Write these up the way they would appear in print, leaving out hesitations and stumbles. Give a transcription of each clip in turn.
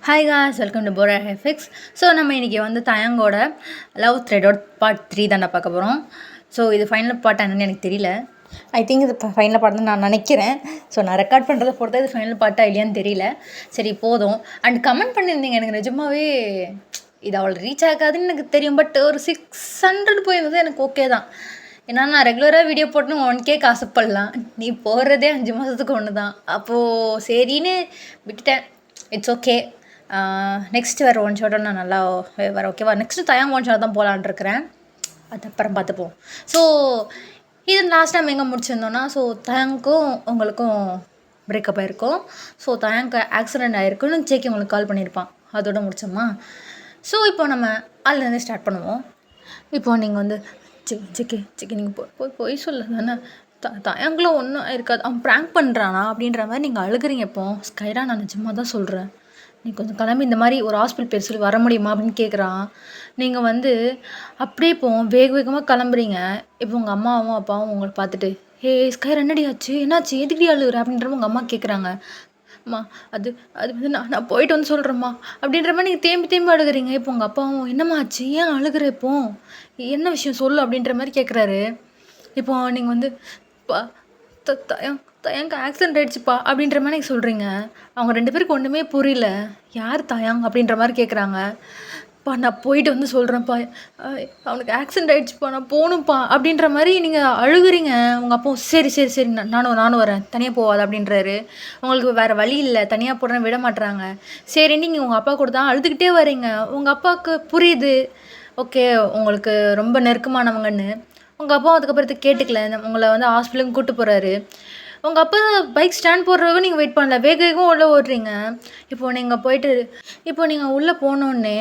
Hi guys, welcome to போரா ஹெஃபிக்ஸ். So நம்ம இன்றைக்கி வந்து தயங்கோட லவ் த்ரெடோட பார்ட் 3 தாண்டா பார்க்க போகிறோம். ஸோ இது ஃபைனல் பார்ட் என்னன்னு எனக்கு தெரியல. ஐ திங்க் இது ஃபைனல் பார்ட் தான் நான் நினைக்கிறேன். ஸோ நான் ரெக்கார்ட் பண்ணுறதை பொறுத்த இது ஃபைனல் பார்ட்டாக இல்லையான்னு தெரியல. சரி போதும். அண்ட் கமெண்ட் பண்ணியிருந்தீங்க, எனக்கு நிஜமாகவே இது அவளை ரீச் ஆகாதுன்னு எனக்கு தெரியும். பட் ஒரு 600 போயிருந்தது எனக்கு ஓகே தான். ஏன்னா நான் ரெகுலராக வீடியோ போட்டு 1K ஆசைப்படலாம். நீ போடுறதே 5 மாதத்துக்கு ஒன்று தான். அப்போது சரின்னு விட்டுட்டேன். It's okay. நெக்ஸ்ட்டு வேறு ஒன் ஷாட்டை நான் நல்லா வேறு ஓகேவா. நெக்ஸ்ட்டு தயாங் ஒன் ஷாட் தான் போகலான் இருக்கிறேன். அது அப்புறம் பார்த்துப்போம். ஸோ இது லாஸ்ட் டைம் எங்கே முடிச்சிருந்தோன்னா, ஸோ தயாங்க்கும் உங்களுக்கும் பிரேக்கப் ஆகிருக்கும். ஸோ தயாங்க்கு ஆக்சிடெண்ட் ஆகிருக்குன்னு சேக்கி உங்களுக்கு கால் பண்ணியிருப்பான். அதோட முடிச்சோமா. ஸோ இப்போ நம்ம அதுலேருந்து ஸ்டார்ட் பண்ணுவோம். இப்போது நீங்கள் வந்து சிக்கி நீங்கள் போய் சொல்ல தானே தயாங்கில் ஒன்றும் இருக்காது, அவன் ப்ராங்க் பண்ணுறானா அப்படின்ற மாதிரி நீங்கள் அழுகிறீங்க. இப்போ ஸ்கைரா, நான் நிஜமாக தான் சொல்கிறேன், நீ கொஞ்சம் கிளம்பி இந்த மாதிரி ஒரு ஹாஸ்பிட்டல் பேர் சொல்லி வர முடியுமா அப்படின்னு கேட்குறான். நீங்கள் வந்து அப்படியே இப்போ வேகமாக கிளம்புறீங்க. இப்போ உங்கள் அம்மாவும் அப்பாவும் உங்களை பார்த்துட்டு, ஹே ஸ்கைரா என்னடி ஆச்சு, என்னாச்சு, எதுக்கடி அழுகுற அப்படின்ற உங்கள் அம்மா கேட்குறாங்க. அம்மா அது வந்து நான் போயிட்டு வந்து சொல்கிறேம்மா அப்படின்ற மாதிரி நீங்கள் தேம்பி அழுகுறீங்க. இப்போ உங்கள் அப்பாவும் என்னம்மா ஆச்சு, ஏன் அழுகுற, இப்போ என்ன விஷயம் சொல்லு அப்படின்ற மாதிரி கேட்குறாரு. இப்போ நீங்கள் வந்து தயாங்க்கு ஆக்சிடென்ட் ஆகிடுச்சுப்பா அப்படின்ற மாதிரி நீங்கள் சொல்கிறீங்க. அவங்க 2 பேருக்கு ஒன்றுமே புரியல. யார் தயாங் அப்படின்ற மாதிரி கேட்குறாங்க. நான் போயிட்டு வந்து சொல்கிறேன்ப்பா, அவனுக்கு ஆக்சிடென்ட் ஆகிடுச்சுப்பா, நான் போகணும்ப்பா அப்படின்ற மாதிரி நீங்கள் அழுகுறீங்க. உங்கள் அப்பா சரி நானும் வரேன், தனியாக போகாது அப்படின்றாரு. உங்களுக்கு வேறு வழி இல்லை, தனியாக போடுறேன் விட மாட்டுறாங்க. சரி நீங்கள் உங்கள் அப்பா கூட தான் அழுதுகிட்டே வரீங்க. உங்கள் அப்பாவுக்கு புரியுது, ஓகே உங்களுக்கு ரொம்ப நெருக்கமானவங்கன்னு. உங்கள் அப்பா அதுக்கப்புறத்துக்கு கேட்டுக்கல, உங்களை வந்து ஹாஸ்பிட்டலுக்கு கூப்பிட்டு போகிறாரு. உங்கள் அப்பா பைக் ஸ்டாண்ட் போடுறவங்க நீங்கள் வெயிட் பண்ணல, வேகமாக உள்ளே ஓடுறீங்க. இப்போது நீங்கள் உள்ளே போனோடனே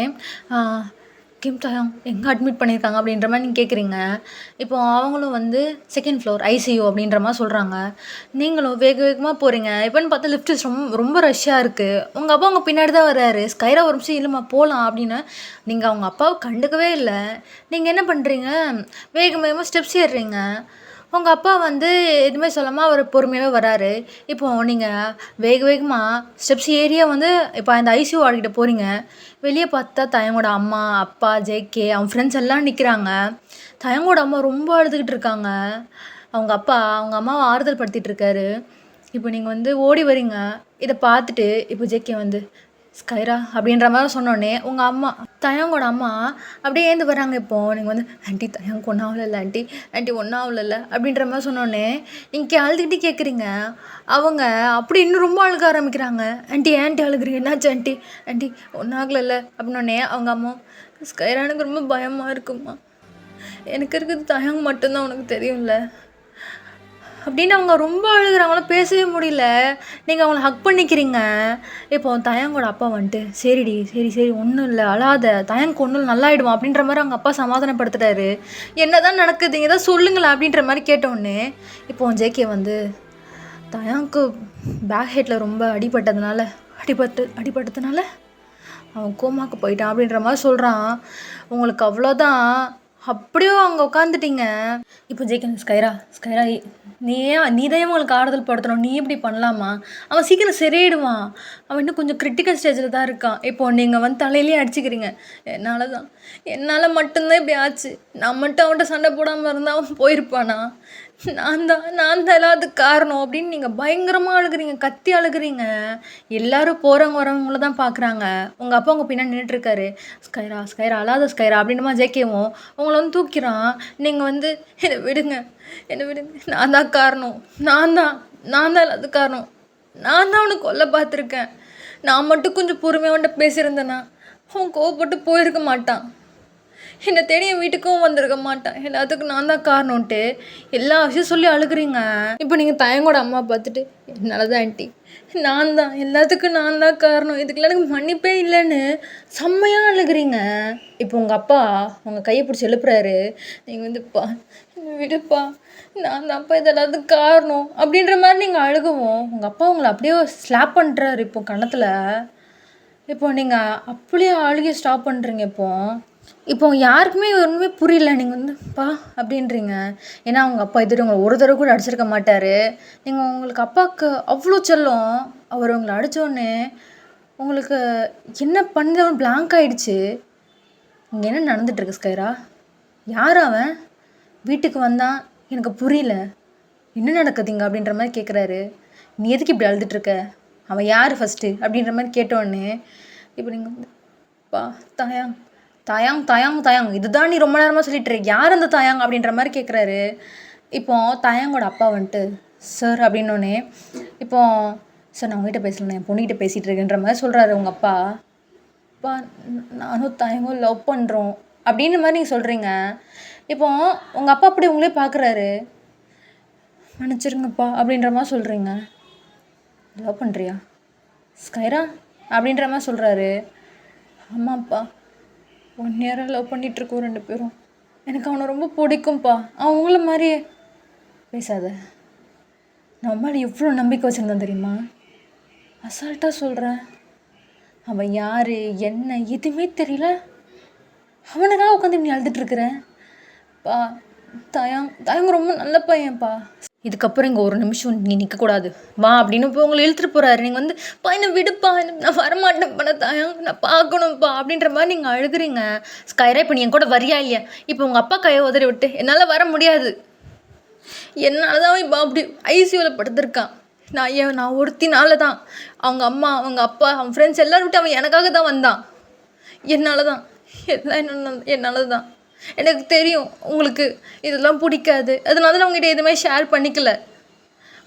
கிம் தயாங் எங்கே அட்மிட் பண்ணியிருக்காங்க அப்படின்ற மாதிரி நீங்கள் கேட்குறீங்க. இப்போது அவங்களும் வந்து 2nd ஃப்ளோர் ICU அப்படின்ற மாதிரி சொல்கிறாங்க. நீங்களும் வேகமாக போகிறீங்க. இப்போன்னு பார்த்தா லிஃப்ட் ரொம்ப ரஷ்ஷாக இருக்குது. உங்கள் அப்பா அவங்க பின்னாடி தான் வர்றாரு. ஸ்கைரா ஒரு நிமிஷம் இல்லைம்மா போகலாம் அப்படின்னு. நீங்கள் அவங்க அப்பாவை கண்டுக்கவே இல்லை. நீங்கள் என்ன பண்ணுறீங்க, வேகமாக ஸ்டெப்ஸ் ஏறுறீங்க. உங்கள் அப்பா வந்து எதுவுமே சொல்லாமல் அவர் பொறுமையாகவே வராரு. இப்போது நீங்கள் வேகமாக ஸ்டெப்ஸ் ஏரியா வந்து இப்போ அந்த ICU வார்டுகிட்ட போகிறீங்க. வெளியே பார்த்தா தயங்கோட அம்மா அப்பா JK அவன் ஃப்ரெண்ட்ஸ் எல்லாம் நிற்கிறாங்க. தயங்கோட அம்மா ரொம்ப அழுதுகிட்டு இருக்காங்க. அவங்க அம்மாவை ஆறுதல் படுத்திகிட்டு இருக்காரு. இப்போ நீங்கள் வந்து ஓடி வரீங்க. இதை பார்த்துட்டு இப்போ JK வந்து ஸ்கைரா அப்படின்ற மாதிரி சொன்னோடனே உங்கள் அம்மா தயங்கோட அம்மா அப்படியே ஏந்து வராங்க. இப்போது நீங்கள் வந்து ஆண்டி தயங்க ஒன்றும் ஆகலை, ஆண்டி ஒன்றும் ஆகலை அப்படின்ற மாதிரி சொன்னோடனே நீங்கள் அழுதுகிட்டே கேட்குறீங்க. அவங்க அப்படி இன்னும் ரொம்ப அழுக ஆரம்பிக்கிறாங்க. ஆண்டி அழுகுறீங்க, என்னாச்சு ஆண்டி ஒன்றும் ஆகலைல்ல அப்படின்னோடனே அவங்க அம்மா ஸ்கைரா எனக்கு ரொம்ப பயமாக இருக்குமா, எனக்கு இருக்கிறது தயங்க மட்டும்தான் உனக்கு தெரியும்ல அப்படின்னு அவங்க ரொம்ப அழுகுறாங்களோ, பேசவே முடியல. நீங்கள் அவங்கள ஹக் பண்ணிக்கிறீங்க. இப்போ தயங்கோட அப்பா வந்துட்டு சரி ஒன்றும் இல்லை, அழாத, தயங்கு ஒன்றும் நல்லாயிடுவான் அப்படின்ற மாதிரி அவங்க அப்பா சமாதானப்படுத்துட்டாரு. என்ன தான் நடக்குது, இங்கே தான் சொல்லுங்களேன் அப்படின்ற மாதிரி கேட்டோடனே இப்போ JK வந்து தயங்கு பேக் ஹெட்டில் ரொம்ப அடிபட்டதுனால அவன் கோமாக்கு போயிட்டான் அப்படின்ற மாதிரி சொல்கிறான். உங்களுக்கு அவ்வளோதான், அப்படியே அங்கே உட்காந்துட்டீங்க. இப்போ JK ஸ்கைரா நீ தான் உங்களுக்கு ஆறுதல் படுத்தணும், நீ இப்படி பண்ணலாமா, அவன் சீக்கிரம் சரியாயிடுவான், அவன் இன்னும் கொஞ்சம் கிரிட்டிக்கல் ஸ்டேஜில் தான் இருக்கான். இப்போது நீங்கள் வந்து தலையிலே அடிச்சுக்கிறீங்க. என்னால் மட்டும்தான் இப்படி ஆச்சு, நான் மட்டும் அவன்கிட்ட சண்டை போடாமல் இருந்தால் அவன் போயிருப்பானா, நான் தான் எல்லாத்துக்கு காரணம் அப்படின்னு நீங்கள் பயங்கரமாக அழுகுறீங்க, கத்தி அழுகுறீங்க. எல்லோரும் போகிறவங்க வரவங்கள தான் பார்க்குறாங்க. உங்கள் அப்பா உங்கள் பின்னாடி நின்றுட்டுருக்காரு. ஸ்கைரா அழாத ஸ்கைரா அப்படின்னுமா JKவும் உங்களை வந்து தூக்கிறான். நீங்கள் வந்து என்னை விடுங்க, நான் தான் காரணம், நான் தான் எல்லாத்துக்கு காரணம், நான் தான் அவனுக்கு கொல்ல பார்த்துருக்கேன். நான் மட்டும் கொஞ்சம் பொறுமையாக அவன்கிட்ட பேசியிருந்தேன்னா அவன் கோவப்பட்டு போயிருக்க மாட்டான், என்னை தேடி என் வீட்டுக்கும் வந்திருக்க மாட்டான், எல்லாத்துக்கும் நான் தான் காரணம்ன்ட்டு எல்லா விஷயம் சொல்லி அழுகுறீங்க. இப்போ நீங்கள் தயங்கோட அம்மா பார்த்துட்டு என்னால் தான் ஆண்டி, எல்லாத்துக்கும் நான் தான் காரணம், இதுக்கெல்லாம் எனக்கு மன்னிப்பே இல்லைன்னு செம்மையாக அழுகுறீங்க. இப்போ உங்கள் அப்பா உங்கள் கையை பிடிச்சி எழுப்புறாரு. நீங்கள் வந்து விடுப்பா, நான் தான்ப்பா இது எல்லாத்துக்கும் காரணம் அப்படின்ற மாதிரி நீங்கள் அழுகுவோம். உங்கள் அப்பா உங்களை அப்படியே ஸ்லாப் பண்ணுறாரு இப்போ கன்னத்தில். இப்போ நீங்கள் அப்படியே அழுகி ஸ்டாப் பண்ணுறீங்க. இப்போ யாருக்குமே ஒன்றுமே புரியல. நீங்கள் வந்து அப்படின்றீங்க. ஏன்னா அவங்க அப்பா இது உங்களை ஒரு தடவை கூட அடிச்சிருக்க மாட்டார். நீங்கள் உங்களுக்கு அப்பாவுக்கு அவ்வளோ செல்லம். அவர் உங்களை அடித்தோடனே உங்களுக்கு என்ன பண்ணவன் பிளாங்க் ஆயிடுச்சு. இங்கே என்ன நடந்துட்டுருக்கு ஸ்கைரா? யார் அவன்? வீட்டுக்கு வந்தான், எனக்கு புரியல. என்ன நடக்குதுங்க அப்படின்ற மாதிரி கேட்குறாரு. நீ எதுக்கு இப்படி அழுதுட்ருக்க? அவன் யார் ஃபஸ்ட்டு அப்படின்ற மாதிரி கேட்டோடனே இப்போ நீங்கள் வந்து பா தாயாங் தாயாங் தாயாங் தாயாங் இதுதான் நீ ரொம்ப நேரமாக சொல்லிட்டு யார் அந்த தாயாங் அப்படின்ற மாதிரி கேட்குறாரு. இப்போ தாயாங்கோட அப்பா வந்துட்டு சார் அப்படின்னோடனே இப்போ சார் நான் உங்ககிட்ட பேசல, என் பொண்ணுகிட்ட பேசிகிட்டு இருக்கேன்ற மாதிரி சொல்கிறாரு உங்கள் அப்பா. அப்பா நானும் தாயாங்கும் லவ் பண்ணுறோம் அப்படின்ற மாதிரி நீங்கள் சொல்கிறீங்க. இப்போ உங்கள் அப்பா அப்படி உங்களே பார்க்குறாரு. மன்னிச்சிருங்கப்பா அப்படின்ற மாதிரி சொல்கிறீங்க. லவ் பண்ணுறியா ஸ்கைரா அப்படின்ற மாதிரி சொல்கிறாரு. ஆமாப்பா, 1 இயராக லவ் பண்ணிகிட்ருக்கோம் 2 பேரும். எனக்கு அவனை ரொம்ப பிடிக்கும்ப்பா. அவன் உங்களை மாதிரியே. பேசாத, நான் மேலே எவ்வளோ நம்பிக்கை வச்சுருந்தேன் தெரியுமா? அசால்ட்டாக சொல்கிறேன். அவன் யார் என்ன எதுவுமே தெரியல. அவனுக்காக உட்காந்து நீ அழுதுட்டுருக்குறேன். பா தாயங்க ரொம்ப நல்ல பையன்ப்பா. இதுக்கப்புறம் இங்கே ஒரு நிமிஷம் நீ நிற்கக்கூடாது, வா அப்படின்னு போய் உங்களை இழுத்துட்டு போகிறாரு. நீங்கள் வந்து பையனை விடுப்பா, நான் வரமாட்டேன்ப்பா, நான் தாயாங்க நான் பார்க்கணும்ப்பா அப்படின்ற மாதிரி நீங்கள் அழுகுறீங்க. ஸ்கைரா இப்போ நீ என் கூட வரியா இல்லையா? இப்போ உங்கள் அப்பா கையை உதறி விட்டு என்னால் வர முடியாது, என்னால் தான் இப்போ அப்படி ஐசியூவில் படுத்திருக்கான். நான் ஒருத்தினால தான். அவங்க அம்மா அவங்க அப்பா அவன் ஃப்ரெண்ட்ஸ் எல்லோரும் விட்டு அவன் எனக்காக தான் வந்தான். என்னால் தான் எல்லாம் என்னால் தான். எனக்கு தெரியும் உங்களுக்கு இதெல்லாம் பிடிக்காது, அதனால தான் அவங்ககிட்ட எதுவுமே ஷேர் பண்ணிக்கல.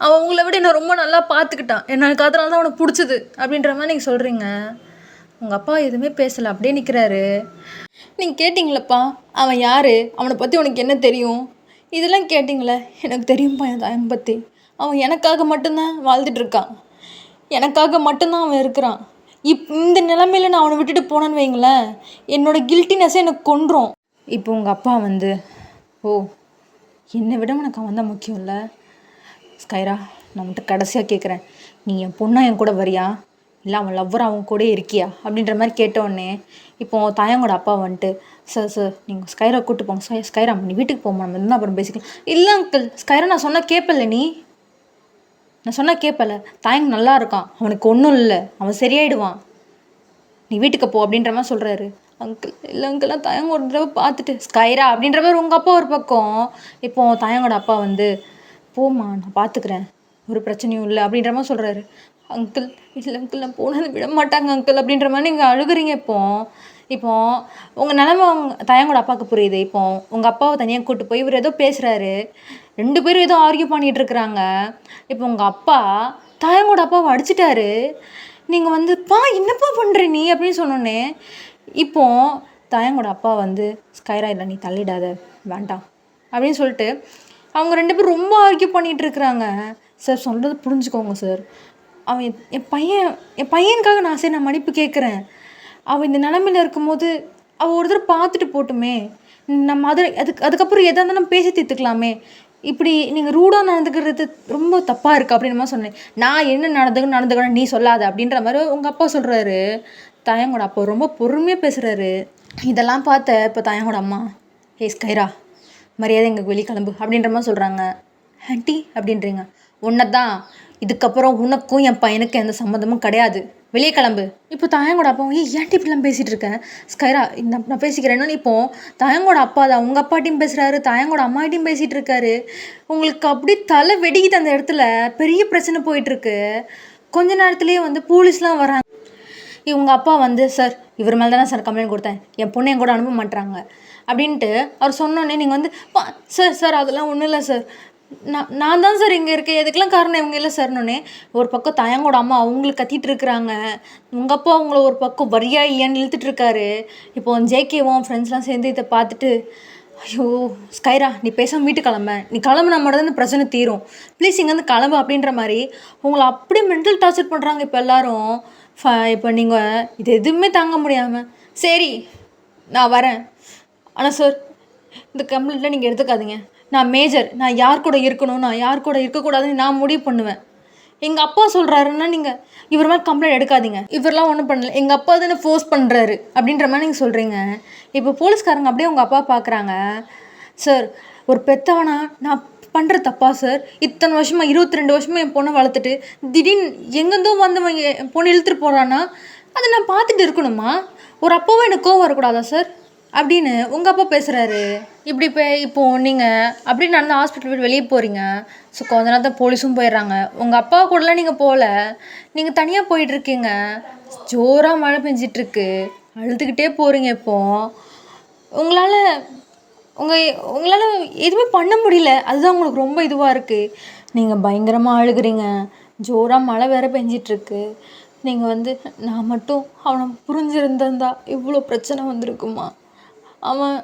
அவன் உங்களை விட என்னை ரொம்ப நல்லா பார்த்துக்கிட்டான், எனக்கு அதனால தான் அவனை பிடிச்சது அப்படின்ற மாதிரி நீங்கள் சொல்கிறீங்க. உங்கள் அப்பா எதுவுமே பேசலை, அப்படியே நிற்கிறாரு. நீங்கள் கேட்டிங்களப்பா அவன் யார், அவனை பற்றி உனக்கு என்ன தெரியும், இதெல்லாம் கேட்டிங்களே. எனக்கு தெரியும்ப்பா என் தாயனை பற்றி. அவன் எனக்காக மட்டும்தான் வாழ்ந்துட்டுருக்கான், எனக்காக மட்டும்தான் அவன் இருக்கிறான். இந்த நிலைமையில் நான் அவனை விட்டுட்டு போனேன்னு வைங்களேன், என்னோடய கில்ட்டினஸ்ஸே எனக்கு கொன்றும். இப்போ உங்கள் அப்பா வந்து ஓ என்னை விட உனக்கு அவன் தான் முக்கியம் இல்லை ஸ்கைரா, நான் மட்டும் கடைசியாக கேட்குறேன், நீ என் பொண்ணா என் கூட வரியா இல்லை அவன் லவ்வர் அவங்க கூட இருக்கியா அப்படின்ற மாதிரி கேட்டோடனே இப்போது தாயங்கோட அப்பா வந்துட்டு சார் நீங்கள் ஸ்கைரா கூப்பிட்டு போங்க. ஸ்கைரா நீ வீட்டுக்கு போமா, நம்ம இருந்தால் அப்புறம் பேசிக்கலாம். இல்லை அங்கிள், ஸ்கைரா நான் சொன்னால் கேட்பல, நான் சொன்னால் கேட்பல. தாயங்க நல்லா இருக்கான், அவனுக்கு ஒன்றும் இல்லை, அவன் சரியாயிடுவான், நீ வீட்டுக்கு போ அப்படின்ற மாதிரி சொல்கிறாரு. அங்கிள் இல்லை அங்கிள்லாம் தாயங்க ஒரு தடவை பார்த்துட்டு ஸ்கைரா அப்படின்ற மாதிரி உங்கள் அப்பா ஒரு பக்கம். இப்போது தாயங்கோட அப்பா வந்து போம்மா நான் பார்த்துக்கிறேன், ஒரு பிரச்சனையும் இல்லை அப்படின்ற மாதிரி சொல்கிறாரு. அங்கிள் இல்லை அங்கிள் நான் போனது விட மாட்டாங்க அங்கிள் அப்படின்ற மாதிரி நீங்கள் அழுகுறீங்க. இப்போது உங்கள் நிலமை உங்கள் தாயங்கோட அப்பாவுக்கு புரியுது. இப்போது உங்கள் அப்பாவை தனியாக கூப்பிட்டு போய் இவர் ஏதோ பேசுகிறாரு, 2 பேரும் ஏதோ ஆர்கியூ பண்ணிகிட்ருக்குறாங்க. இப்போ உங்கள் அப்பா தாயங்கோட அப்பாவை அடிச்சிட்டாரு. நீங்கள் வந்து என்னப்பா பண்ணுற நீ அப்படின்னு சொன்னோன்னே இப்போது தாயங்கோட அப்பா வந்து ஸ்கைரா இல்லை நீ தள்ளிடாத வேண்டாம் அப்படின்னு சொல்லிட்டு அவங்க 2 பேரும் ரொம்ப ஆர்கியூ பண்ணிகிட்ருக்குறாங்க. சார் சொல்கிறது புரிஞ்சுக்கோங்க சார், அவன் என் பையனுக்காக நான் மன்னிப்பு கேட்குறேன். அவள் இந்த நிலமையில் இருக்கும்போது அவள் ஒரு தடவை பார்த்துட்டு போட்டுமே, நம்ம அதுக்கப்புறம் எதாக இருந்தாலும் பேசி தீர்த்துக்கலாமே. இப்படி நீங்கள் ரூடாக நடந்துக்கிறது ரொம்ப தப்பாக இருக்குது அப்படின்னு மாதிரி சொன்னேன். நான் என்ன நடந்துக்கணும் நீ சொல்லாத அப்படின்ற மாதிரி உங்கள் அப்பா சொல்கிறாரு. தாயங்கோட அப்பா ரொம்ப பொறுமையாக பேசுகிறாரு. இதெல்லாம் பார்த்த இப்போ தாயங்கோட அம்மா ஸ்கைரா மரியாதை எங்களுக்கு வெளியே கிளம்பு அப்படின்ற மாதிரி சொல்கிறாங்க. ஆண்டி அப்படின்றீங்க, உன்னை தான், இதுக்கப்புறம் உனக்கும் என் பையனுக்கும் எந்த சம்மந்தமும் கிடையாது, வெளியே கிளம்பு. இப்போ தாயங்கோட அப்பா ஏன்டி இப்படிலாம் பேசிகிட்டு இருக்கேன் ஸ்கைரா, நான் பேசிக்கிறேன்னு இப்போது தாயங்கோட அப்பா தான் உங்கள் அப்பாட்டையும் பேசுகிறாரு, தாயங்கோட அம்மாட்டையும் பேசிகிட்டு இருக்காரு. உங்களுக்கு அப்படி தலை வெடிக்குது அந்த இடத்துல, பெரிய பிரச்சனை போயிட்டுருக்கு. கொஞ்ச நேரத்துலேயே வந்து போலீஸ்லாம் வராங்க. இவங்க அப்பா வந்து சார் இவர் மேலே தானே சார் கம்ப்ளைண்ட் கொடுத்தேன், என் பொண்ணை என் கூட அனுப்ப மாட்டாங்க அப்படின்ட்டு அவர் சொன்னோன்னே நீங்கள் வந்து சார் அதெல்லாம் ஒன்றும் இல்லை சார், நான் தான் சார் இங்கே இருக்கேன், எதுக்கெல்லாம் காரணம் இவங்க இல்லை சார்னோடனே ஒரு பக்கம் தாயங்கோட அம்மா அவங்களுக்கு கத்திட்டு இருக்கிறாங்க. உங்கள் அப்பா அவங்கள ஒரு பக்கம் வரியா இல்லையான்னு இழுத்துட்டு இருக்காரு. இப்போ ஜேகேவும் ஃப்ரெண்ட்ஸ்லாம் சேர்ந்து இதை பார்த்துட்டு ஐயோ ஸ்கைரா நீ பேசாமல் வீட்டுக்கு கிளம்ப, நீ கிளம்புனா மட்டும் தான் இந்த பிரச்சனை தீரும், ப்ளீஸ் இங்கேருந்து கிளம்பு அப்படின்ற மாதிரி உங்களை அப்படியே மென்டல் டார்ச்சர் பண்ணுறாங்க இப்போ எல்லோரும். இப்போ நீங்கள் இது எதுவுமே தாங்க முடியாமல் சரி நான் வரேன், ஆனால் சார் இந்த கம்ப்ளைண்ட்டில் நீங்கள் எடுத்துக்காதீங்க, நான் மேஜர், நான் யார் கூட இருக்கணும் நான் யார் கூட இருக்கக்கூடாதுன்னு நான் முடிவு பண்ணுவேன். எங்கள் அப்பா சொல்கிறாருன்னா நீங்கள் இவர் மாதிரி கம்ப்ளைண்ட் எடுக்காதீங்க, இவரெலாம் ஒன்றும் பண்ணல, எங்கள் அப்பா தானே ஃபோர்ஸ் பண்ணுறாரு அப்படின்ற மாதிரி நீங்கள் சொல்கிறீங்க. இப்போ போலீஸ்காரங்க அப்படியே உங்கள் அப்பா பார்க்குறாங்க. சார் ஒரு பெத்தவனா நான் பண்ணுற தப்பா சார், இத்தனை வருஷமாக 22 வருஷமாக என் பொண்ணை வளர்த்துட்டு திடீர்னு எங்கேருந்தோ வந்தவங்க என் பொண்ணு இழுத்துட்டு போகிறான்னா அதை நான் பார்த்துட்டு இருக்கணுமா? ஒரு அப்பாவும் எனக்கு கோவம் வரக்கூடாதா சார் அப்படின்னு உங்கள் அப்பா பேசுகிறாரு. இப்போது நீங்கள் அப்படி நடந்து ஹாஸ்பிட்டல் விட்டு வெளியே போகிறீங்க. ஸோ கொஞ்ச நேரம் தான் போலீஸும் போயிடுறாங்க. உங்கள் அப்பா கூடலாம் நீங்கள் போகல, நீங்கள் தனியாக போயிட்டுருக்கீங்க. ஜோராக மழை பெஞ்சிட்ருக்கு, அழுதுகிட்டே போகிறீங்க. இப்போது உங்களால் உங்களால் எதுவுமே பண்ண முடியல. அதுதான் உங்களுக்கு ரொம்ப இதுவாக இருக்குது. நீங்கள் பயங்கரமாக அழுகிறீங்க. ஜோராக மழை வேறு பெஞ்சிட்ருக்கு. நீங்கள் நான் மட்டும் அவனை புரிஞ்சிருந்தா இவ்வளோ பிரச்சனை வந்திருக்குமா? அவன்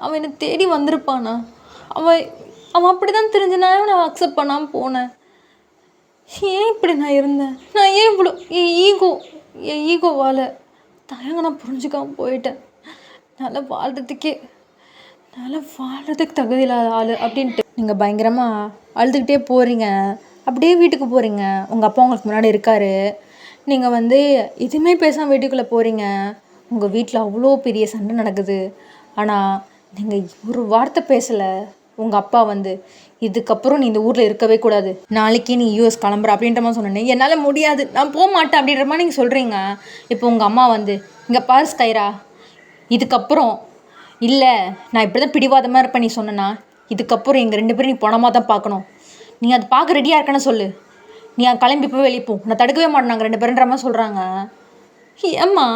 அவன் என்னை தேடி வந்திருப்பானா? அவன் அவன் அப்படி தான் தெரிஞ்சனால நான் அக்செப்ட் பண்ணாமல் போனேன். ஏன் இப்படி நான் இருந்தேன்? நான் ஏன் இவ்வளோ என் ஈகோவால் நான் புரிஞ்சுக்காமல் போயிட்டேன். நல்லா வாழ்கிறதுக்கு தகுதி இல்லாத ஆள் அப்படின்ட்டு நீங்கள் பயங்கரமாக அழுதுகிட்டே போகிறீங்க. அப்படியே வீட்டுக்கு போகிறீங்க. உங்கள் அப்பா உங்களுக்கு முன்னாடி இருக்கார். நீங்கள் எதுவுமே பேசாமல் வீட்டுக்குள்ளே போகிறீங்க. உங்கள் வீட்டில் அவ்வளோ பெரிய சண்டை நடக்குது. ஆனால் நீங்கள் ஒரு வார்த்தை பேசலை. உங்கள் அப்பா இதுக்கப்புறம் நீ இந்த ஊரில் இருக்கவே கூடாது, நாளைக்கே நீ யூஎஸ் கிளம்புற அப்படின்ற மாதிரி சொன்னேன். என்னால் முடியாது, நான் போக மாட்டேன் அப்படின்ற மாதிரி நீங்கள் சொல்கிறீங்க. இப்போ உங்கள் அம்மா இங்கே பாரு ஸ்கைரா, இதுக்கப்புறம் இல்லை நான் இப்படி தான் பிடிவாதமாக இருப்பேன் நீ சொன்னேன்னா, இதுக்கப்புறம் எங்கள் 2 பேரும் நீ பணமாக தான் பார்க்கணும். நீ அது பார்க்க ரெடியாக இருக்கன்னு சொல்லு. நீ கிளம்பி போய் வெளியே போ, நான் தடுக்கவே மாட்டேன் நாங்கள் 2 பேருன்ற மாதிரி சொல்கிறாங்க. ஏம்மா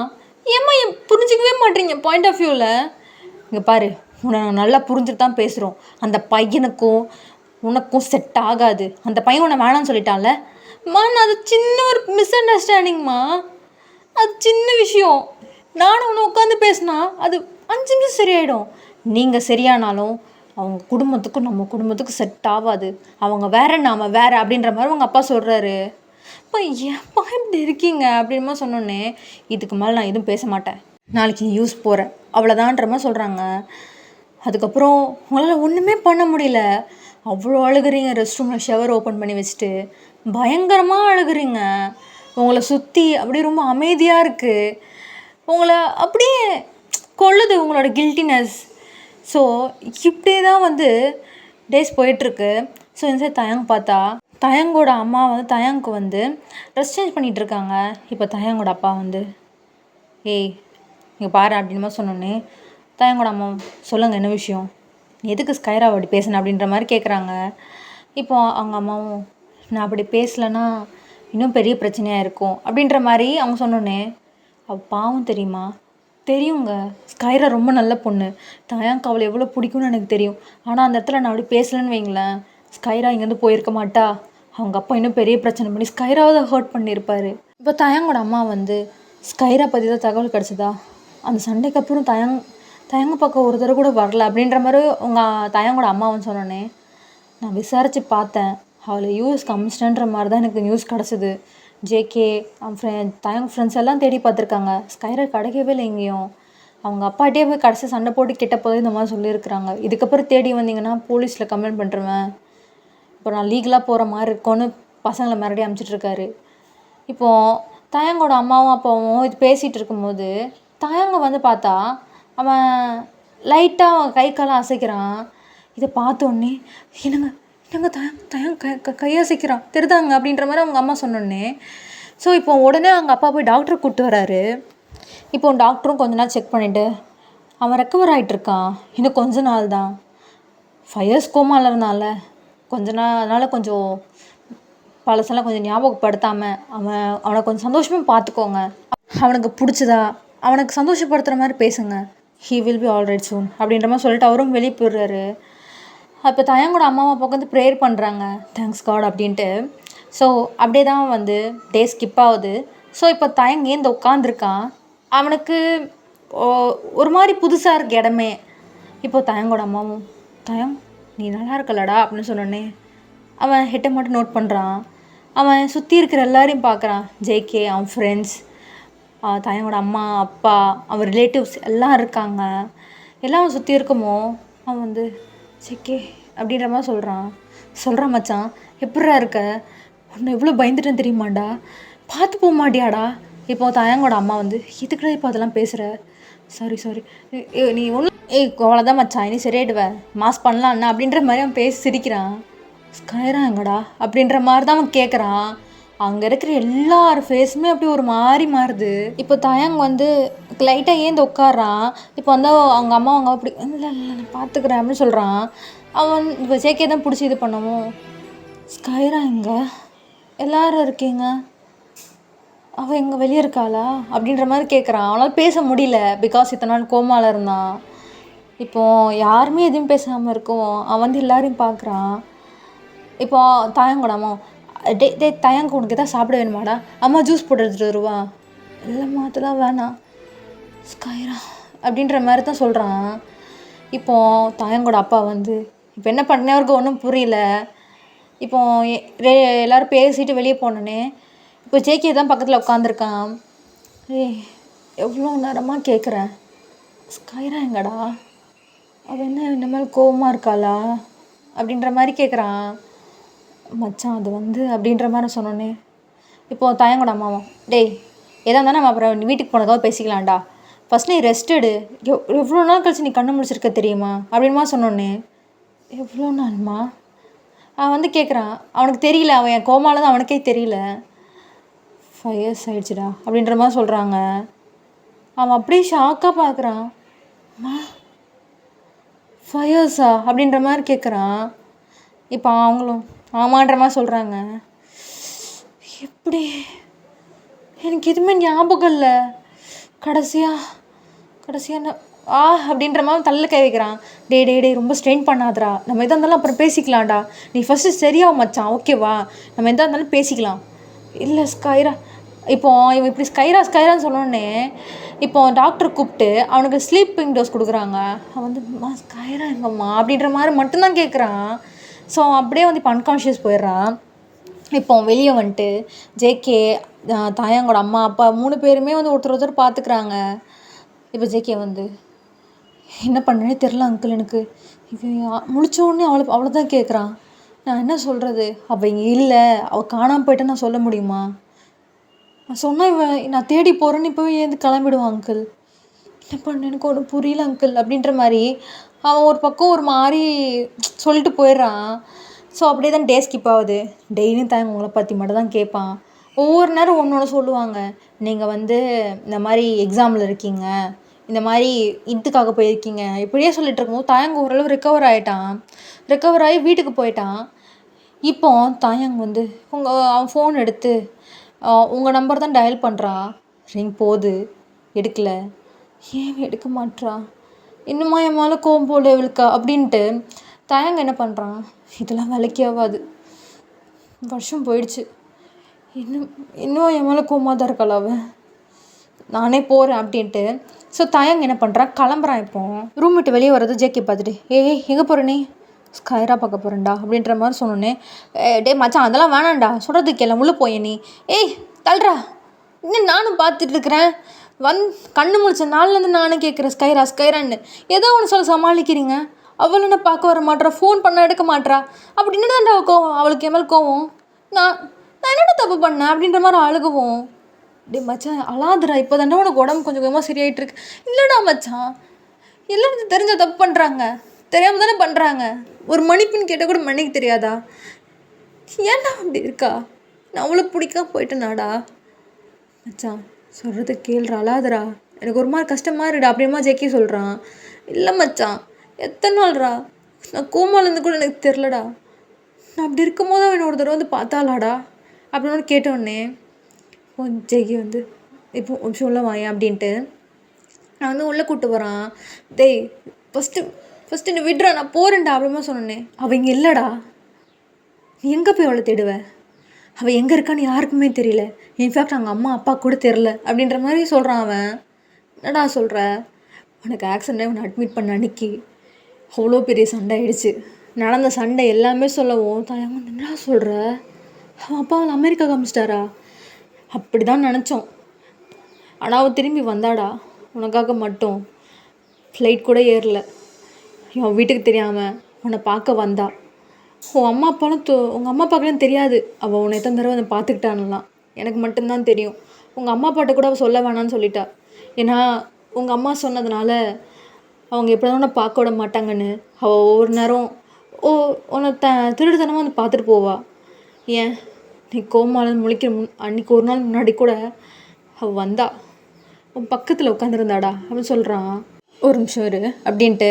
புரிஞ்சிக்கவே மாட்டேறீங்க பாயிண்ட் ஆஃப் வியூவில். இங்கே பாரு, உன்னை நாங்கள் நல்லா புரிஞ்சுட்டு தான் பேசுகிறோம். அந்த பையனுக்கும் உனக்கும் செட் ஆகாது. அந்த பையன் உன்னை வேணான்னு சொல்லிட்டான்ல நான் அது சின்ன ஒரு மிஸ் அண்டர்ஸ்டாண்டிங்மா. அது சின்ன விஷயம். நானும் ஒன்று உட்காந்து பேசினா அது 5 நிமிஷம் சரியாயிடும். நீங்கள் சரியானாலும் அவங்க குடும்பத்துக்கும் நம்ம குடும்பத்துக்கும் செட் ஆகாது. அவங்க வேற, நாம் வேறு அப்படின்ற மாதிரி உங்கள் அப்பா சொல்கிறாரு. இப்போ ஏப்பா இப்படி இருக்கீங்க அப்படின்ற மாதிரி சொன்னோன்னே, இதுக்கு மேலே நான் எதுவும் பேச மாட்டேன், நாளைக்கு யூஸ் போகிறேன் அவ்வளோதான்ற மாதிரி சொல்கிறாங்க. அதுக்கப்புறம் உங்களால் ஒன்றுமே பண்ண முடியல. அவ்வளோ அழுகிறீங்க. ரெஸ்ட் ரூமில் ஷவர் ஓப்பன் பண்ணி வச்சுட்டு பயங்கரமாக அழுகிறீங்க. உங்களை சுற்றி அப்படியே ரொம்ப அமைதியாக இருக்குது. உங்களை அப்படியே கொள்ளுது உங்களோட கில்ட்டினஸ். ஸோ இப்படியே தான் டேஸ் போயிட்டுருக்கு. ஸோ இந்த சைடு தயங் பார்த்தா தயங்கோட அம்மா தயங்க்கு ட்ரெஸ் சேஞ்ச் பண்ணிகிட்ருக்காங்க. இப்போ தயங்கோட அப்பா ஏய் இங்கே பாரு அப்படின்னு மாதிரி சொன்னோன்னே, தயங்கோட அம்மா சொல்லுங்கள் என்ன விஷயம், நீ எதுக்கு ஸ்கைரா அப்படி பேசின அப்படின்ற மாதிரி கேட்குறாங்க. இப்போ அவங்க அம்மாவும் நான் அப்படி பேசலைன்னா இன்னும் பெரிய பிரச்சனையாக இருக்கும் அப்படின்ற மாதிரி அவங்க சொன்னோன்னே, பாவம் தெரியுமா? தெரியுங்க, ஸ்கைரா ரொம்ப நல்ல பொண்ணு. தயங்க்கு அவளை எவ்வளோ பிடிக்கும்னு எனக்கு தெரியும். ஆனால் அந்த இடத்துல நான் அப்படி பேசலைன்னு வைங்களேன், ஸ்கைரா இங்கேருந்து போயிருக்க மாட்டா. அவங்க அப்பா இன்னும் பெரிய பிரச்சனை பண்ணி ஸ்கைராவை ஹர்ட் பண்ணியிருப்பார். இப்போ தயங்கோட அம்மா ஸ்கைரா பற்றி தான் தகவல் கிடச்சிதா, அந்த சண்டைக்கு அப்புறம் தயங்க பக்கம் ஒரு தடவை கூட வரல அப்படின்ற மாதிரி உங்கள் தயங்கோட அம்மாவும் சொன்னோன்னே, நான் விசாரித்து பார்த்தேன், அவளை யூஎஸ்க்கு அமிச்சிட்டேன்ற மாதிரி தான் எனக்கு நியூஸ் கிடச்சிது. ஜேகே தயங்க ஃப்ரெண்ட்ஸ் எல்லாம் தேடி பார்த்துருக்காங்க, ஸ்கைரா கிடைக்கவே இல்லை எங்கேயும். அவங்க அப்பாட்டே போய் கடைசி சண்டை போட்டு கிட்ட போய் இந்த மாதிரி சொல்லியிருக்கிறாங்க. இதுக்கப்புறம் தேடி வந்தீங்கன்னா போலீஸில் கம்ப்ளைண்ட் பண்ணுறேன், இப்போ நான் லீகலாக போகிற மாதிரி இருக்கோன்னு பசங்களை மறுபடியும் அனுப்பிச்சிட்ருக்காரு. இப்போது தயங்கோட அம்மாவும் அப்பாவும் இது பேசிகிட்டு இருக்கும்போது தயங்க பார்த்தா அவன் லைட்டாக அவன் கை காலம் அசைக்கிறான். இதை பார்த்தோன்னே என்னங்க கையசைக்கிறான் தெரிதாங்க அப்படின்ற மாதிரி அவங்க அம்மா சொன்னோடனே, ஸோ இப்போ உடனே அவங்க அப்பா போய் டாக்டரை கூப்பிட்டு வராரு. இப்போ டாக்டரும் கொஞ்ச நாள் செக் பண்ணிவிட்டு அவன் ரெக்கவர் ஆகிட்டுருக்கான், இன்னும் கொஞ்ச நாள் தான், 5 years கோமாவில் இருந்தால கொஞ்ச நாள், அதனால் கொஞ்சம் பழசெல்லாம் கொஞ்சம் ஞாபகப்படுத்தாமல் அவனை கொஞ்சம் சந்தோஷமாக பார்த்துக்கோங்க, அவனுக்கு பிடிச்சதா அவனுக்கு சந்தோஷப்படுத்துகிற மாதிரி பேசுங்க, he will be all right soon அப்படின்ற மாதிரி சொல்லிட்டு அவரும் வெளியே போயிடுறாரு. அப்போ தயங்கோட அம்மாவை உட்காந்து ப்ரேயர் பண்ணுறாங்க, தேங்க்ஸ் காட் அப்படின்ட்டு. ஸோ அப்படியே தான் டே ஸ்கிப் ஆகுது. ஸோ இப்போ தயங்க ஏந்து உட்காந்துருக்கான், அவனுக்கு ஒரு மாதிரி புதுசாக இருக்குது இடமே. இப்போது தயங்கோட அம்மாவும் நீ நல்லா இருக்கலடா அப்படின்னு சொன்னோடனே அவன் ஹெட்டை மட்டும் நோட் பண்ணுறான். அவன் சுற்றி இருக்கிற எல்லாரையும் பார்க்குறான், ஜேகே, அவன் ஃப்ரெண்ட்ஸ், தயங்கோட அம்மா அப்பா, அவன் ரிலேட்டிவ்ஸ் எல்லாம் இருக்காங்க. எல்லாம் சுற்றி இருக்கமோ அவன் ஜேகே அப்படின்ற மாதிரி சொல்கிறான் மச்சான் எப்பட்றா இருக்க, உன்னை எவ்வளோ பயந்துட்டேன்னு தெரியுமாண்டா, பார்த்து போக மாட்டியாடா. இப்போ தயங்கோட அம்மா இதுக்குடா இப்போ அதெல்லாம் பேசுகிற, சாரி நீ ஒன்றும் அவ்வளோதான் மச்சான், நீ சரியாயிடுவேன், மாஸ் பண்ணலான்னா அப்படின்ற மாதிரி அவன் பேசி சிரிக்கிறான். ஸ்கைரா எங்கடா அப்படின்ற மாதிரி தான் அவன் கேட்குறான். அங்கே இருக்கிற எல்லார் ஃபேஸுமே அப்படி ஒரு மாதிரி மாறுது. இப்போ தயங் வந்து லைட்டாக ஏந்து உட்காரான். இப்போ வந்து அவங்க அம்மா அப்படி இல்லை இல்லை நான் பார்த்துக்கிறேன் அப்படின்னு சொல்கிறான். அவன் இப்போ ஜேகே தான் பிடிச்சி இது பண்ணவும், ஸ்கைரா எங்க எல்லாரும் இருக்கீங்க, அவள் எங்கே வெளியே இருக்காளா அப்படின்ற மாதிரி கேட்குறான். அவனால் பேச முடியல, பிகாஸ் இத்தனை நாள் கோமாவில் இருந்தான். இப்போது யாருமே எதுவும் பேசாமல் இருக்கும். அவன் வந்து எல்லாரையும் பார்க்குறான். இப்போது தயங்கோட அம்மா, டே தயங்க உனக்கு எதாவது சாப்பிட வேணுமாடா, அம்மா ஜூஸ் போட்டு எடுத்துகிட்டு வருவா. இல்லைம்மா அதெல்லாம் வேணாம் ஸ்கைரா அப்படின்ற மாதிரி தான் சொல்கிறான். இப்போது தயங்கோட அப்பா வந்து இப்போ என்ன பண்ணேன் அவருக்கு ஒன்றும் புரியல. இப்போ எல்லோரும் பேசிட்டு வெளியே போனோன்னே இப்போ ஜேகே தான் பக்கத்தில் உட்காந்துருக்கான். எவ்வளோ நேரமாக கேட்குறேன், ஸ்கைரா எங்கடா, அவள் என்ன இந்த மாதிரி கோவமாக இருக்காளா அப்படின்ற மாதிரி கேட்குறான். மச்சான் அது வந்து அப்படின்ற மாதிரி சொன்னோன்னே இப்போது தயங்கோட அம்மாவும், டேய் எதாக இருந்தாலும் நம்ம அப்புறம் வீட்டுக்கு போனதாக பேசிக்கலாம்டா, ஃபஸ்ட் நீ ரெஸ்ட் எடு, எவ்வளோ நாள் கழிச்சு நீ கண்ணு முடிச்சிருக்க தெரியுமா அப்படின்மா சொன்னோன்னே. எவ்வளோ நாள்மா அவன் வந்து கேட்குறான். அவனுக்கு தெரியல, அவன் என் கோமால தான் அவனுக்கே தெரியல. 5 years ஆயிடுச்சுடா அப்படின்ற மாதிரி சொல்கிறாங்க. அவன் அப்படியே ஷாக்காக பார்க்குறான். அம்மா 5 years அப்படின்ற மாதிரி கேட்குறான். இப்போ அவங்களும் ஆமான்ற மாதிரி சொல்கிறாங்க. எப்படி எனக்கு எதுவுமே ஞாபகம் இல்லை, கடைசியாக அப்படின்ற மாதிரி தள்ள கை வைக்கிறான். டே ரொம்ப ஸ்ட்ரெயின் பண்ணாதடா, நம்ம எதாக இருந்தாலும் அப்புறம் பேசிக்கலாம்டா, நீ ஃபஸ்ட்டு சரியாகும் மச்சான், ஓகேவா, நம்ம எதாக இருந்தாலும் பேசிக்கலாம். இல்லை ஸ்கைரா, இப்போது இவன் இப்படி ஸ்கைரான்னு சொன்னோடனே இப்போ டாக்டர் கூப்பிட்டு அவனுக்கு ஸ்லீப்பிங் டோஸ் கொடுக்குறாங்க. அவன் வந்து ஸ்கைரா எங்கம்மா அப்படின்ற மாதிரி மட்டும்தான் கேட்குறான். ஸோ அப்படியே வந்து இப்போ அன்கான்ஷியஸ் போயிடுறான். இப்போ வெளியே வந்துட்டு ஜேகே, தாயாங்கோட அம்மா அப்பா 3 பேருமே வந்து ஒருத்தர் பார்த்துக்கிறாங்க. இப்போ ஜேகே வந்து என்ன பண்ணனே தெரில அங்கிள், எனக்கு இது முழிச்சோடனே அவ்வளோதான் கேட்குறான். நான் என்ன சொல்கிறது, அவள் இங்கே இல்லை, அவள் காணாமல் போயிட்டா நான் சொல்ல முடியுமா, நான் சொன்னால் நான் தேடி போகிறேன்னு இப்போவே ஏந்து கிளம்பிடுவான் அங்கிள், என்ன பண்ண எனக்கு ஒன்றும் புரியல அங்கிள் அப்படின்ற மாதிரி அவன் ஒரு பக்கம் ஒரு மாதிரி சொல்லிட்டு போயிடுறான். ஸோ அப்படியே தான் டே ஸ்கிப் ஆகுது. டெய்லியும் தாங்க உங்களை பற்றி மட்டும் தான் கேட்பான். ஒவ்வொரு நேரம் ஒன்று சொல்லுவாங்க, நீங்கள் வந்து இந்த மாதிரி எக்ஸாமில் இருக்கீங்க, இந்த மாதிரி இதுக்காக போயிருக்கீங்க, இப்படியே சொல்லிட்டு இருக்கும்போது தாயங்க ஓரளவு ரெக்கவர் ஆகி வீட்டுக்கு போயிட்டான். இப்போ தாயங்க வந்து அவன் ஃபோன் எடுத்து உங்கள் நம்பர் தான் டயல் பண்ணுறா, ரிங் போகுது, எடுக்கல, ஏன் எடுக்க மாட்றா, இன்னுமா என் மேலே கோவம் போல இவளுக்கா அப்படின்ட்டு தாயங்க என்ன பண்ணுறான், இதெல்லாம் வேலைக்கு ஆகாது, வருஷம் போயிடுச்சு, இன்னும் என் மேலே கோவமாக தான் இருக்காள் அவன், நானே போகிறேன் அப்படின்ட்டு. ஸோ தாயங்க என்ன பண்ணுறான், கிளம்புறான். இப்போ ரூம் விட்டு வெளியே வர்றது ஜேகே பார்த்துட்டு, எங்கே போகிற நீ, ஸ்கைரா பார்க்க போகிறேன்டா அப்படின்ற மாதிரி சொன்னோன்னே, டே மச்சான் அதெல்லாம் வேணாண்டா, சொல்கிறதுக்கு எல்லாம் உள்ளே போய் நீ, தள்ளுறா, இன்னும் நானும் பார்த்துட்டு இருக்கிறேன், கண்ணு முழிச்ச நாள்லேருந்து நானும் கேட்குறேன் ஸ்கைரான்னு, ஏதோ ஒன்று சொல்ல சமாளிக்கிறீங்க, அவள் என்ன பார்க்க வர மாட்றா, ஃபோன் பண்ண எடுக்க மாட்றா, அப்படின்னு தான்டா கோவம், அவளுக்கு என் மேலே கோவம், நான் என்னடா தப்பு பண்ணேன் அப்படின்ற மாதிரி அழுகுவோம். டே மச்சான் அழாதுடா, இப்போ தானே உனக்கு உடம்பு கொஞ்சம் கொஞ்சமாக சரியாயிட்டு இருக்கு. இல்லைடா மச்சான், எல்லாரும் தெரிஞ்ச தப்பு பண்ணுறாங்க, தெரியாமல் தானே பண்ணுறாங்க, ஒரு மன்னிப்புன்னு கேட்டால் கூட மன்னிக்க தெரியாதா, ஏன்டா அப்படி இருக்கா, நான் அவ்வளோ பிடிக்காம போயிட்டேனாடா, மச்சான் சொல்கிறது கேள்றா, அழாதடா, எனக்கு ஒரு மாதிரி கஷ்டமாக இருக்குடா அப்படிமா ஜேகே சொல்கிறான். இல்லை மச்சான் எத்தனை நாள்ரா, நான் கோமாலேருந்து கூட எனக்கு தெரிலடா, நான் அப்படி இருக்கும் போது அவன் ஒரு தடவை வந்து பார்த்தாளாடா அப்படின்னு கேட்டோடனே ஜேகே வந்து இப்போ சொல்ல வாயேன் அப்படின்ட்டு நான் வந்து உள்ளே கூப்பிட்டு போகிறான். டேய் ஃபஸ்ட்டு நீ விட்றா, நான் போகிறேன்டா அப்படிமா சொன்னேன். அவள் இங்கே இல்லைடா, நீ எங்கே போய் அவளை தேடுவ, அவள் எங்கே இருக்கான்னு யாருக்குமே தெரியல, இன்ஃபேக்ட் அவங்க அம்மா அப்பா கூட தெரில அப்படின்ற மாதிரி சொல்கிறான். அவன் என்னடா சொல்கிற, உனக்கு ஆக்சிடென்ட் அவனை அட்மிட் பண்ண அன்னைக்கு அவ்வளோ பெரிய சண்டை ஆகிடுச்சு, நடந்த சண்டை எல்லாமே சொல்லவும் தாயங்க என்னடா சொல்கிற, அவன் அப்பா அவளை அமெரிக்கா காமிச்சிட்டாரா, அப்படி தான் நினச்சோம், ஆனால் அவள் திரும்பி வந்தாடா, உனக்காக மட்டும் ஃப்ளைட் கூட ஏறல, என் வீட்டுக்கு தெரியாமல் உன்னை பார்க்க வந்தா, உங்கள் அம்மா அப்பாக்கெல்லாம் தெரியாது, அவள் உன்னை எத்தனை தடவை அதை பார்த்துக்கிட்டான்லாம், எனக்கு மட்டும்தான் தெரியும், உங்கள் அம்மா அப்பாட்ட கூட அவள் சொல்ல வேணான்னு சொல்லிட்டா, ஏன்னா உங்கள் அம்மா சொன்னதுனால அவங்க எப்படி தான் உன்னை பார்க்க விட மாட்டாங்கன்னு அவள் ஒவ்வொரு நேரம் உன்னை திருடுத்தனமாக வந்து பார்த்துட்டு போவா, ஏன் நீ கோமால முழிக்கிற அன்றைக்கி ஒரு நாள் முன்னாடி கூட அவள் வந்தா உன் பக்கத்தில் உட்காந்துருந்தாடா அப்படின்னு சொல்கிறான். ஒரு நிமிஷம் இரு அப்படின்ட்டு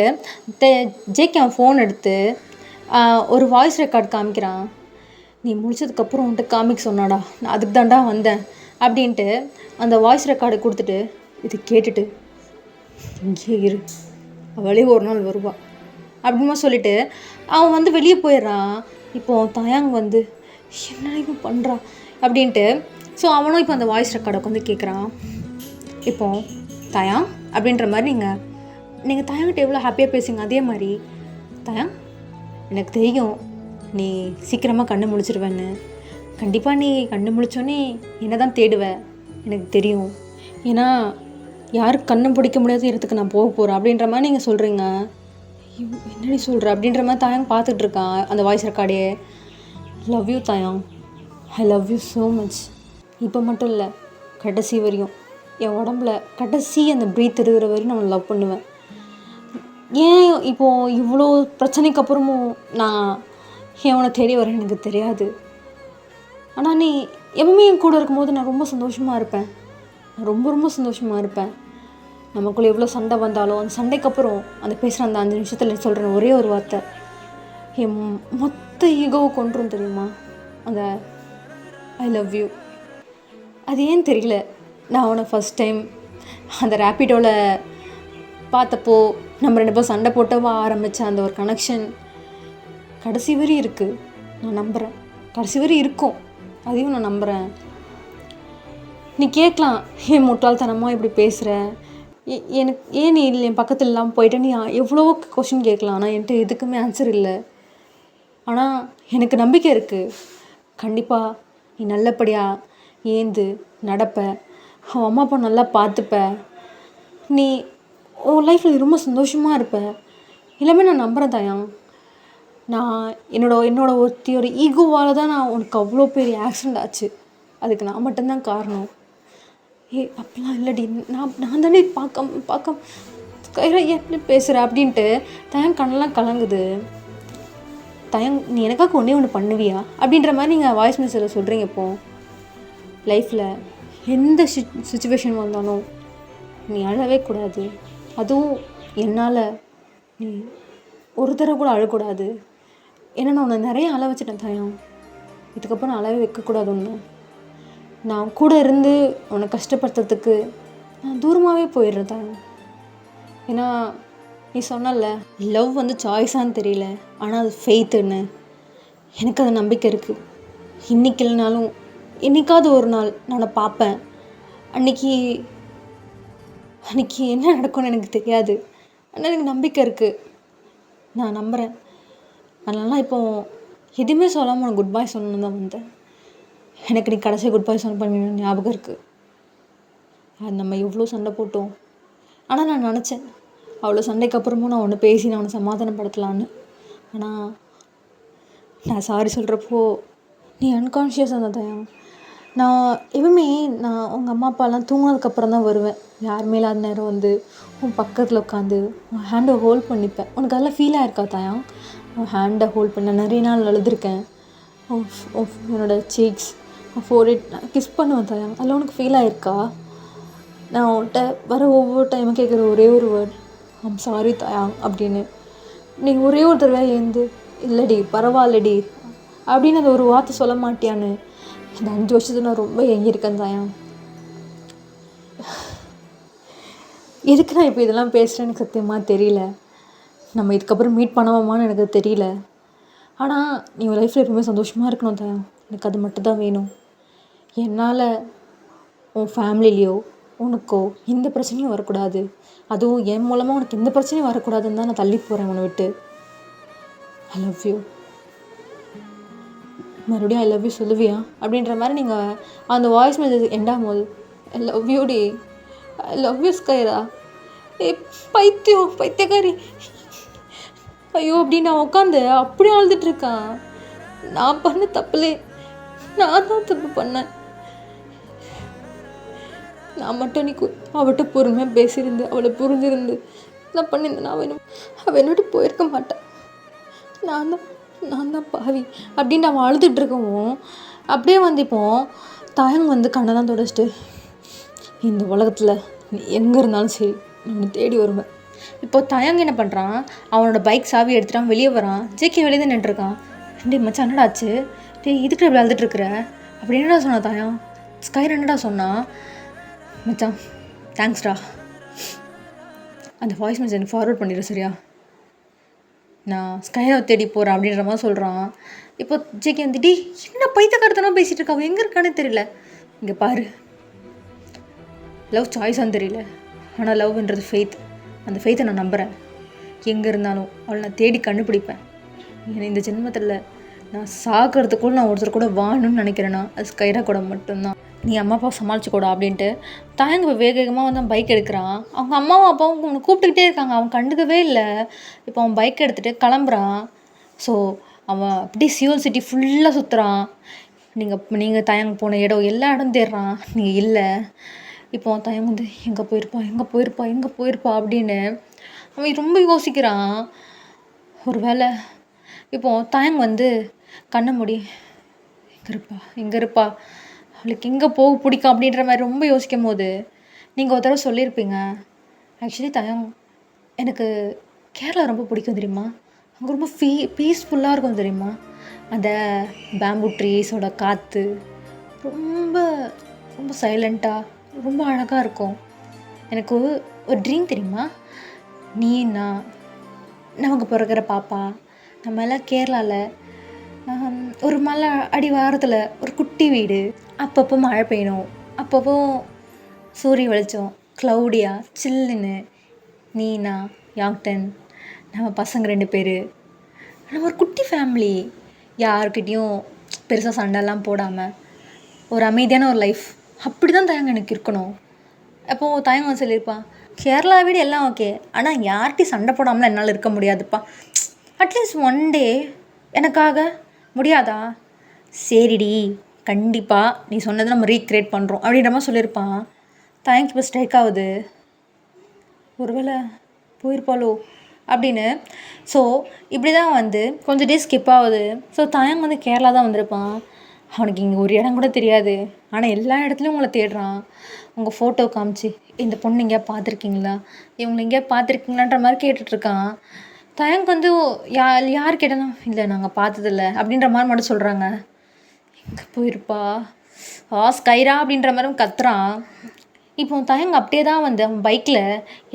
ஜேகே அவன் ஃபோன் எடுத்து ஒரு வாய்ஸ் ரெக்கார்ட் காமிக்கிறான். நீ முடிச்சதுக்கப்புறம் உன்கிட்ட காமிக்க சொன்னாடா, நான் அதுக்கு தாண்டா வந்தேன் அப்படின்ட்டு அந்த வாய்ஸ் ரெக்கார்டை கொடுத்துட்டு, இது கேட்டுட்டு இங்கே இரு, அவளே ஒரு நாள் வருவா அப்படிமா சொல்லிவிட்டு அவன் வந்து வெளியே போயிடுறான். இப்போது தயாங் வந்து என்ன இப்போ பண்ணுறான் அப்படின்ட்டு ஸோ அவனும் இப்போ அந்த வாய்ஸ் ரெக்கார்டை உட்காந்து கேட்குறான். இப்போ தயாங் அப்படின்ற மாதிரி நீங்கள் தயாங்கிட்ட எவ்வளோ ஹாப்பியாக பேசுங்க, அதே மாதிரி தயாங் எனக்கு தெரியும் நீ சீக்கிரமாக கண்ணு முழிச்சிருவேன்னு. கண்டிப்பாக நீ கண்ணு முழிச்சோன்னே என்ன தான் தேடுவ எனக்கு தெரியும். ஏன்னா யாருக்கு கண்ணு பிடிக்க முடியாத இடத்துக்கு நான் போக போகிறேன் அப்படின்ற மாதிரி நீங்கள் சொல்கிறீங்க. என்னடி சொல்கிற அப்படின்ற மாதிரி தயாங் பார்த்துட்ருக்கான் அந்த வாய்ஸ் ரெக்கார்டே. லவ் யூ தயாங், I love you so much. இப்போ மட்டும் இல்லை, கடைசி வரையும் என் உடம்புல கடைசி அந்த ப்ரீத் இருக்கிற வரையும் நான் லவ் பண்ணுவேன். ஏன் இப்போது இவ்வளோ பிரச்சனைக்கு அப்புறமும் நான் அவனை தேடி வரேன் எனக்கு தெரியாது. ஆனால் நீ எப்பவுமே என் கூட இருக்கும்போது நான் ரொம்ப சந்தோஷமாக இருப்பேன். நான் ரொம்ப ரொம்ப சந்தோஷமாக இருப்பேன். நமக்குள்ளே எவ்வளோ சண்டை வந்தாலும் அந்த சண்டைக்கு அப்புறம் அந்த பேசுகிற அந்த 5 நிமிஷத்தில் சொல்கிறேன் ஒரே ஒரு வார்த்தை, என் மொத்த ஈகோவை கொண்டுரும் தெரியுமா, அந்த ஐ லவ் யூ. அது ஏன் தெரியல, நான் அவனை ஃபஸ்ட் டைம் அந்த ரேப்பிடோவில் பார்த்தப்போ நம்ம 2 பேரும் சண்டை போட்டவா ஆரம்பித்த அந்த ஒரு கனெக்ஷன் கடைசி வரை இருக்குது. நான் நம்புகிறேன், கடைசி வரை இருக்கும், அதையும் நான் நம்புகிறேன். நீ கேட்கலாம், ஏன் முட்டாள்தனமாக இப்படி பேசுகிற, எனக்கு ஏன் நீ இல்லை என் பக்கத்தில் இல்லாமல் போயிட்டு நீ எவ்வளோ கொஷின் கேட்கலாம். ஆனால் என்கிட்ட எதுக்குமே ஆன்சர் இல்லை. ஆனால் எனக்கு நம்பிக்கை இருக்குது, கண்டிப்பாக நீ நல்லபடியாக ஏந்து நடப்ப, அவன் அம்மா அப்பா நல்லா பார்த்துப்ப, நீ உன் லைஃப்பில் ரொம்ப சந்தோஷமாக இருப்ப. எல்லாமே நான் நம்புகிறேன் தயாங். நான் என்னோட ஒருத்தியோட ஈகோவால் தான் நான் உனக்கு அவ்வளோ பெரிய ஆக்சிடெண்ட் ஆச்சு. அதுக்கு நான் மட்டும்தான் காரணம். அப்படிலாம் இல்லடி, நான் தானே பார்க்க கைரா எப்படி பேசுகிற அப்படின்ட்டு தயாங் கண்ணெல்லாம் கலங்குது. தயாங் நீ எனக்காக ஒன்று பண்ணுவியா அப்படின்ற மாதிரி நீங்கள் வாய்ஸ் மெசேஜில் சொல்கிறீங்க. இப்போது லைஃப்பில் எந்த சுச்சுவேஷன் வந்தாலும் நீ அழவே கூடாது. அதுவும் என்னால் நீ ஒரு தடவை கூட அழக்கூடாது. ஏன்னா நான் உன்னை நிறைய அழ வச்சுட்டேன் தயாங். இதுக்கப்புறம் நான் அழவே வைக்கக்கூடாது. ஒன்று நான் கூட இருந்து உன்னை கஷ்டப்படுத்துறதுக்கு நான் தூரமாகவே போயிடுறேன் தயாங். ஏன்னா நீ சொன்னல லவ் வந்து சாய்ஸான்னு தெரியல, ஆனால் அது ஃபெய்த்துன்னு. எனக்கு அது நம்பிக்கை இருக்குது. இன்றைக்கி இல்லைனாலும் என்றைக்காவது ஒரு நாள் நான் பார்ப்பேன். அன்றைக்கி என்ன நடக்கும்னு எனக்கு தெரியாது, ஆனால் எனக்கு நம்பிக்கை இருக்குது, நான் நம்புகிறேன். அதனால இப்போது எதுவுமே சொல்லாமல் உனக்கு குட் பை சொல்லணுன்னு தான் வந்தேன். எனக்கு நீ கடைசி குட் பை சொன்ன பண்ணி ஞாபகம் இருக்குது. அது நம்ம எவ்வளோ சண்டை போட்டோம். ஆனால் நான் நினச்சேன் அவ்வளோ சண்டைக்கு அப்புறமும் நான் ஒன்று பேசி நான் உன்னை சமாதானப்படுத்தலான்னு. ஆனால் நான் சாரி சொல்கிறப்போ நீ அன்கான்ஷியஸாக இருந்த தயாங். நான் எப்பவுமே நான் உங்கள் அம்மா அப்பாலாம் தூங்கினதுக்கப்புறம் தான் வருவேன். யாருமே இல்லாத நேரம் வந்து உன் பக்கத்தில் உட்காந்து உன் ஹேண்டை ஹோல்ட் பண்ணிப்பேன். உனக்கு அதெல்லாம் ஃபீல் ஆயிருக்கா தயாங்? உன் ஹேண்டை ஹோல்ட் பண்ண நிறைய நாள் அழுதுருக்கேன். என்னோட சீக்ஸ் ஃபோர்ஹெட் நான் கிஸ் பண்ணுவேன் தயாங். அதில் உனக்கு ஃபீல் ஆயிருக்கா? நான் உன்கிட்ட வர ஒவ்வொரு டைமும் கேட்குற ஒரே ஒரு வேர்ட் ஐம் சாரி தயாங் அப்படின்னு. நீ ஒரே ஒரு தடவை ஏந்து இல்லடி பரவாயில்லடி அப்படின்னு அந்த ஒரு வார்த்தை சொல்ல மாட்டியான்னு இந்த 5 வருஷத்துல நான் ரொம்ப ஏங்கியிருக்கேன் தயாங். எதுக்கு நான் இப்போ இதெல்லாம் பேசுகிறேன்னு எனக்கு சத்தியமாக தெரியல. நம்ம இதுக்கப்புறம் மீட் பண்ணுவோமான்னு எனக்கு தெரியல. ஆனால் நீ உன் லைஃப்பில் எப்பவுமே சந்தோஷமாக இருக்கணும் தயாங். எனக்கு அது மட்டும்தான் வேணும். என்னால் உன் ஃபேமிலிலேயோ உனக்கோ எந்த பிரச்சனையும் வரக்கூடாது. அதுவும் என் மூலமாக உனக்கு எந்த பிரச்சனையும் வரக்கூடாதுன்னு தான் நான் தள்ளி போகிறேன் உன்னை விட்டு. ஐ லவ் யூ. மறுபடியும் ஐ லவ் யூ சொல்லுவியா அப்படின்ற மாதிரி நீங்கள் அந்த வாய்ஸ் மெசேஜ் எண்டாகும் போது ஐ லவ் யூ டி, ஐ லவ் யூ ஸ்கைரா, பைத்தியக்காரி ஐயோ அப்படின்னு நான் உட்காந்து அப்படியே அழுதுட்ருக்கான். நான் பண்ண தப்புலே, நான் தான் தப்பு பண்ணேன். நான் மட்டும் நீ அவட்ட பொறுமையாக பேசியிருந்து அவளை புரிஞ்சிருந்து நான் பண்ணியிருந்தேன், அவள் என்னோட போயிருக்க மாட்டேன். நான் தான் பாவி அப்படின்னு அவன் அழுதுட்ருக்கவும் அப்படியே வந்து இப்போது தயங் வந்து கண்ணெல்லாம் துடைச்சிட்டு, இந்த உலகத்தில் நீ எங்கே இருந்தாலும் சரி நான் உன்னை தேடி வருவேன். இப்போ தயங் என்ன பண்ணுறான், அவனோட பைக் சாவி எடுத்துட்டான், வெளியே வரான். ஜேகே வெளியே தான் நின்றுருக்கான். டேய் மச்சான் என்னடா ஆச்சு, டேய் இதுக்கு இப்படி அழுதுட்டுருக்குற அப்படி என்னடா சொன்னா தயம். ஸ்கைரா என்னடா சொன்னா, மச்சான் தேங்க்ஸ்டா, அந்த வாய்ஸ் மெசேஜ் எனக்கு ஃபார்வர்ட் பண்ணிடு சரியா, நான் ஸ்கைராவை தேடி போகிறேன் அப்படின்ற மாதிரி சொல்கிறான். இப்போ ஜேகே வந்து டி என்ன பைத்தியக்காரத்தனமா பேசிகிட்டு இருக்கா, அவன் எங்கே இருக்கானே தெரியல. இங்கே பாரு, லவ் சாய்ஸான்னு தெரியல, ஆனால் லவ்ன்றது ஃபெய்த். அந்த ஃபெய்த்தை நான் நம்புகிறேன். எங்கே இருந்தாலும் அவளை நான் தேடி கண்டுபிடிப்பேன். ஏன்னா இந்த ஜென்மத்தில் நான் சாகிறதுக்குள்ள நான் ஒருத்தர் கூட வாழணும்னு நினைக்கிறேன்னா அது ஸ்கைரா கூட மட்டும்தான். நீ அம்மா அப்பா சமாளிச்சுக்கூடா அப்படின்ட்டு தயங்க வேக வேகமாக வந்து அவன் பைக் எடுக்கிறான். அவங்க அம்மாவும் அப்பாவும் அவனை கூப்பிட்டுக்கிட்டே இருக்காங்க, அவன் கண்டுக்கவே இல்லை. இப்போ அவன் பைக் எடுத்துகிட்டு கிளம்புறான். ஸோ அவன் அப்படியே சியோல் சிட்டி ஃபுல்லாக சுற்றுறான். நீங்கள் தயங்க போன இடம் எல்லா இடம் தேடுறான், நீங்கள் இல்லை. இப்போ அவன் தயங்க வந்து எங்கே போயிருப்பா அப்படின்னு அவன் ரொம்ப யோசிக்கிறான். ஒரு வேளை இப்போ தயங்க வந்து கண்ணை மூடி எங்கே இருப்பா அவளுக்கு எங்கே போக பிடிக்கும் அப்படின்ற மாதிரி ரொம்ப யோசிக்கும் போது நீங்கள் ஒரு தடவை சொல்லியிருப்பீங்க, ஆக்சுவலி தயம் எனக்கு கேரளா ரொம்ப பிடிக்கும் தெரியுமா, அங்கே ரொம்ப பீஸ்ஃபுல்லாக இருக்கும் தெரியுமா, அந்த பேம்பு ட்ரீஸோட காற்று ரொம்ப ரொம்ப சைலண்ட்டாக ரொம்ப அழகாக இருக்கும். எனக்கு ஒரு ட்ரீம் தெரியுமா, நீ நான் நமக்கு பிறக்கிற பாப்பா நம்ம எல்லாம் கேரளாவில் ஒரு மலை அடிவாரத்தில் ஒரு குட்டி வீடு, அப்பப்போ மழை பெய்யணும், அப்பப்போ சூரிய வெளிச்சம், க்ளவுடியாக சில்லுன்னு, நீனா யாங்டன் நம்ம பசங்க 2 பேர், நம்ம ஒரு குட்டி ஃபேமிலி, யாருக்கிட்டேயும் பெருசாக சண்டைலாம் போடாமல் ஒரு அமைதியான ஒரு லைஃப். அப்படி தான் தயங்க எனக்கு இருக்கணும். அப்போது தயங்க சொல்லியிருப்பான், கேரளா வீடு எல்லாம் ஓகே, ஆனால் யார்கிட்டையும் சண்டை போடாமலாம் என்னால் இருக்க முடியாதுப்பா, அட்லீஸ்ட் ஒன் டே எனக்காக முடியாதா. சரிடி கண்டிப்பாக நீ சொன்னதை நம்ம ரீக்ரியேட் பண்ணுறோம் அப்படின்ற மாதிரி சொல்லியிருப்பான். தயங்க இப்போ ஸ்ட்ரைக் ஆகுது, ஒருவேளை போயிருப்பாளோ அப்படின்னு. ஸோ இப்படி தான் வந்து கொஞ்சம் டேஸ் ஸ்கிப் ஆகுது. ஸோ தயங்க வந்து கேரளா தான் வந்திருப்பான். அவனுக்கு இங்கே ஒரு இடம் கூட தெரியாது, ஆனால் எல்லா இடத்துலையும் உங்களை தேடுறான். உங்கள் ஃபோட்டோ காமிச்சு இந்த பொண்ணு எங்கேயா பார்த்துருக்கீங்களா, இவங்களை எங்கேயா பார்த்துருக்கீங்களான்ற மாதிரி கேட்டுட்ருக்கான். தயங்க வந்து யார் கேட்டாலும் இல்லை நாங்கள் பார்த்ததில்ல அப்படின்ற மாதிரி மட்டும் சொல்கிறாங்க. எங்கே போயிருப்பா ஸ்கைரா அப்படின்ற மாதிரி கத்துறான். இப்போ தயங்க அப்படியே தான் வந்து அவன் பைக்கில்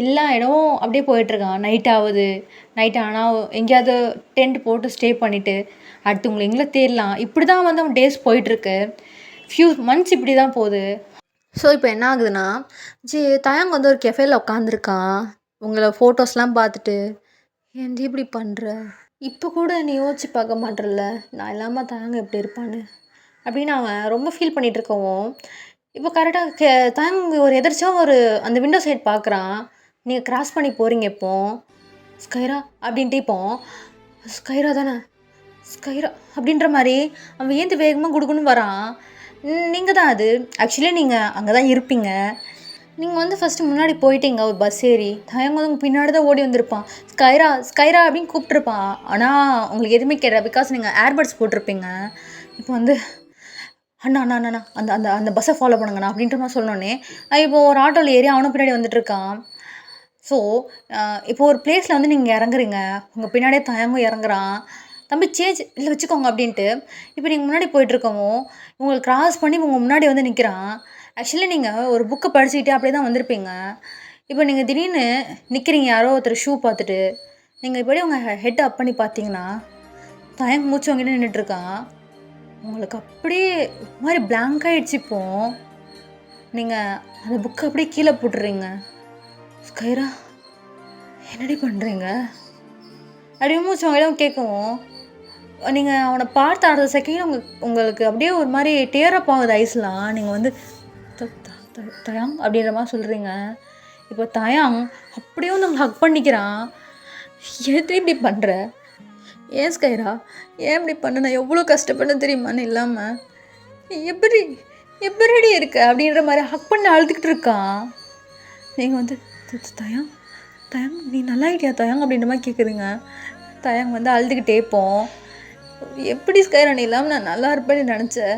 எல்லா இடமும் அப்படியே போயிட்டுருக்கான். நைட் ஆனால் எங்கேயாவது டென்ட் போட்டு ஸ்டே பண்ணிவிட்டு அடுத்து உங்களை எங்கே தேடலாம், இப்படி தான் வந்து அவன் டேஸ் போயிட்டுருக்கு. ஃபியூ மந்த்ஸ் இப்படி தான் போகுது. ஸோ இப்போ என்ன ஆகுதுன்னா, தயங்க வந்து ஒரு கெஃபேல உட்காந்துருக்கான். உங்களை ஃபோட்டோஸ்லாம் பார்த்துட்டு ஏன்டி இப்படி பண்ணுற, இப்போ கூட நீ யோசிச்சு பார்க்க மாட்டேறல நான் இல்லாமல் தயங்க எப்படி இருப்பான்னு அப்படின்னு அவன் ரொம்ப ஃபீல் பண்ணிகிட்டு இருக்கவும், இப்போ கரெக்டாக தயங்க ஒரு எதிர்ச்சியாக ஒரு அந்த விண்டோ சைட் பார்க்குறான். நீங்கள் கிராஸ் பண்ணி போகிறீங்க இப்போ ஸ்கைரா அப்படின்ட்டு, இப்போ ஸ்கைரா தானே ஸ்கைரா அப்படின்ற மாதிரி அவன் ஏந்து வேகமாக கொடுக்குன்னு வரான். நீங்கள் தான் அது, ஆக்சுவலி நீங்கள் அங்கே தான் இருப்பீங்க. நீங்கள் வந்து ஃபஸ்ட்டு முன்னாடி போயிட்டீங்க ஒரு பஸ் ஏறி, தயங்க வந்து உங்கள் பின்னாடி தான் ஓடி வந்திருப்பான். ஸ்கைரா அப்படின்னு கூப்பிட்ருப்பான். ஆனால் உங்களுக்கு எதுவுமே கேட்கல, பிகாஸ் நீங்கள் ஏர்பட்ஸ் போட்டிருப்பீங்க. இப்போ வந்து அண்ணா அந்த அந்த அந்த பஸ்ஸை ஃபாலோ பண்ணுங்கண்ணா அப்படின்ற மாதிரி சொன்னோன்னே இப்போது ஒரு ஆட்டோவில் ஏறி அவனும் பின்னாடி வந்துட்டுருக்கான். ஸோ இப்போ ஒரு பிளேஸில் வந்து நீங்கள் இறங்குறீங்க, உங்கள் பின்னாடியே தயங்கும் இறங்குறான். தம்பி சேஞ்ச் இல்லை வச்சுக்கோங்க அப்படின்ட்டு இப்போ நீங்கள் முன்னாடி போயிட்டுருக்கவும் உங்களுக்கு க்ராஸ் பண்ணி உங்கள் முன்னாடி வந்து நிற்கிறான். ஆக்சுவலி நீங்கள் ஒரு புக்கை படிச்சுக்கிட்டே அப்படியே தான் வந்திருப்பீங்க. இப்போ நீங்கள் திடீர்னு நிற்கிறீங்க, யாரோ ஒருத்தர் ஷூ பார்த்துட்டு நீங்கள் இப்படி உங்கள் ஹெட் அப் பண்ணி பார்த்தீங்கன்னா தயங்க மூச்சு வாங்கிட்டு நின்றுட்டுருக்கான். உங்களுக்கு அப்படியே ஒரு மாதிரி பிளாங்க் ஆகிடுச்சு. இப்போ நீங்கள் அந்த புக்கை அப்படியே கீழே போட்டுறீங்க. ஸ்கைரா என்னடி பண்ணுறீங்க அப்படியே மூச்சு வாங்கிடும் கேட்கவும், நீங்கள் அவனை பார்த்து அடுத்த செகண்ட் உங்களுக்கு அப்படியே ஒரு மாதிரி டேரப் ஆகுது ஐஸ்லாம். நீங்கள் வந்து தயாங் அப்படின்ற மாதிரி சொல்கிறீங்க. இப்போ தயாங் அப்படியே வந்து அவங்க ஹக் பண்ணிக்கிறான். எது இப்படி பண்ணுற, ஏன் ஸ்கைரா ஏன் இப்படி பண்ண, நான் எவ்வளோ கஷ்டப்பட தெரியுமான்னு இல்லாமல் எப்படி இருக்க அப்படின்ற மாதிரி ஹக் பண்ணி அழுதுகிட்டு இருக்கான். நீங்கள் வந்து தயாங் நீ நல்லா ஐடியா தயாங் அப்படின்ற மாதிரி கேட்குறீங்க. தயாங் வந்து அழுதுகிட்டே இருப்போம். எப்படி ஸ்கைரா நீ இல்லாமல் நான் நல்லா இருப்பேன்னு நினச்சேன்,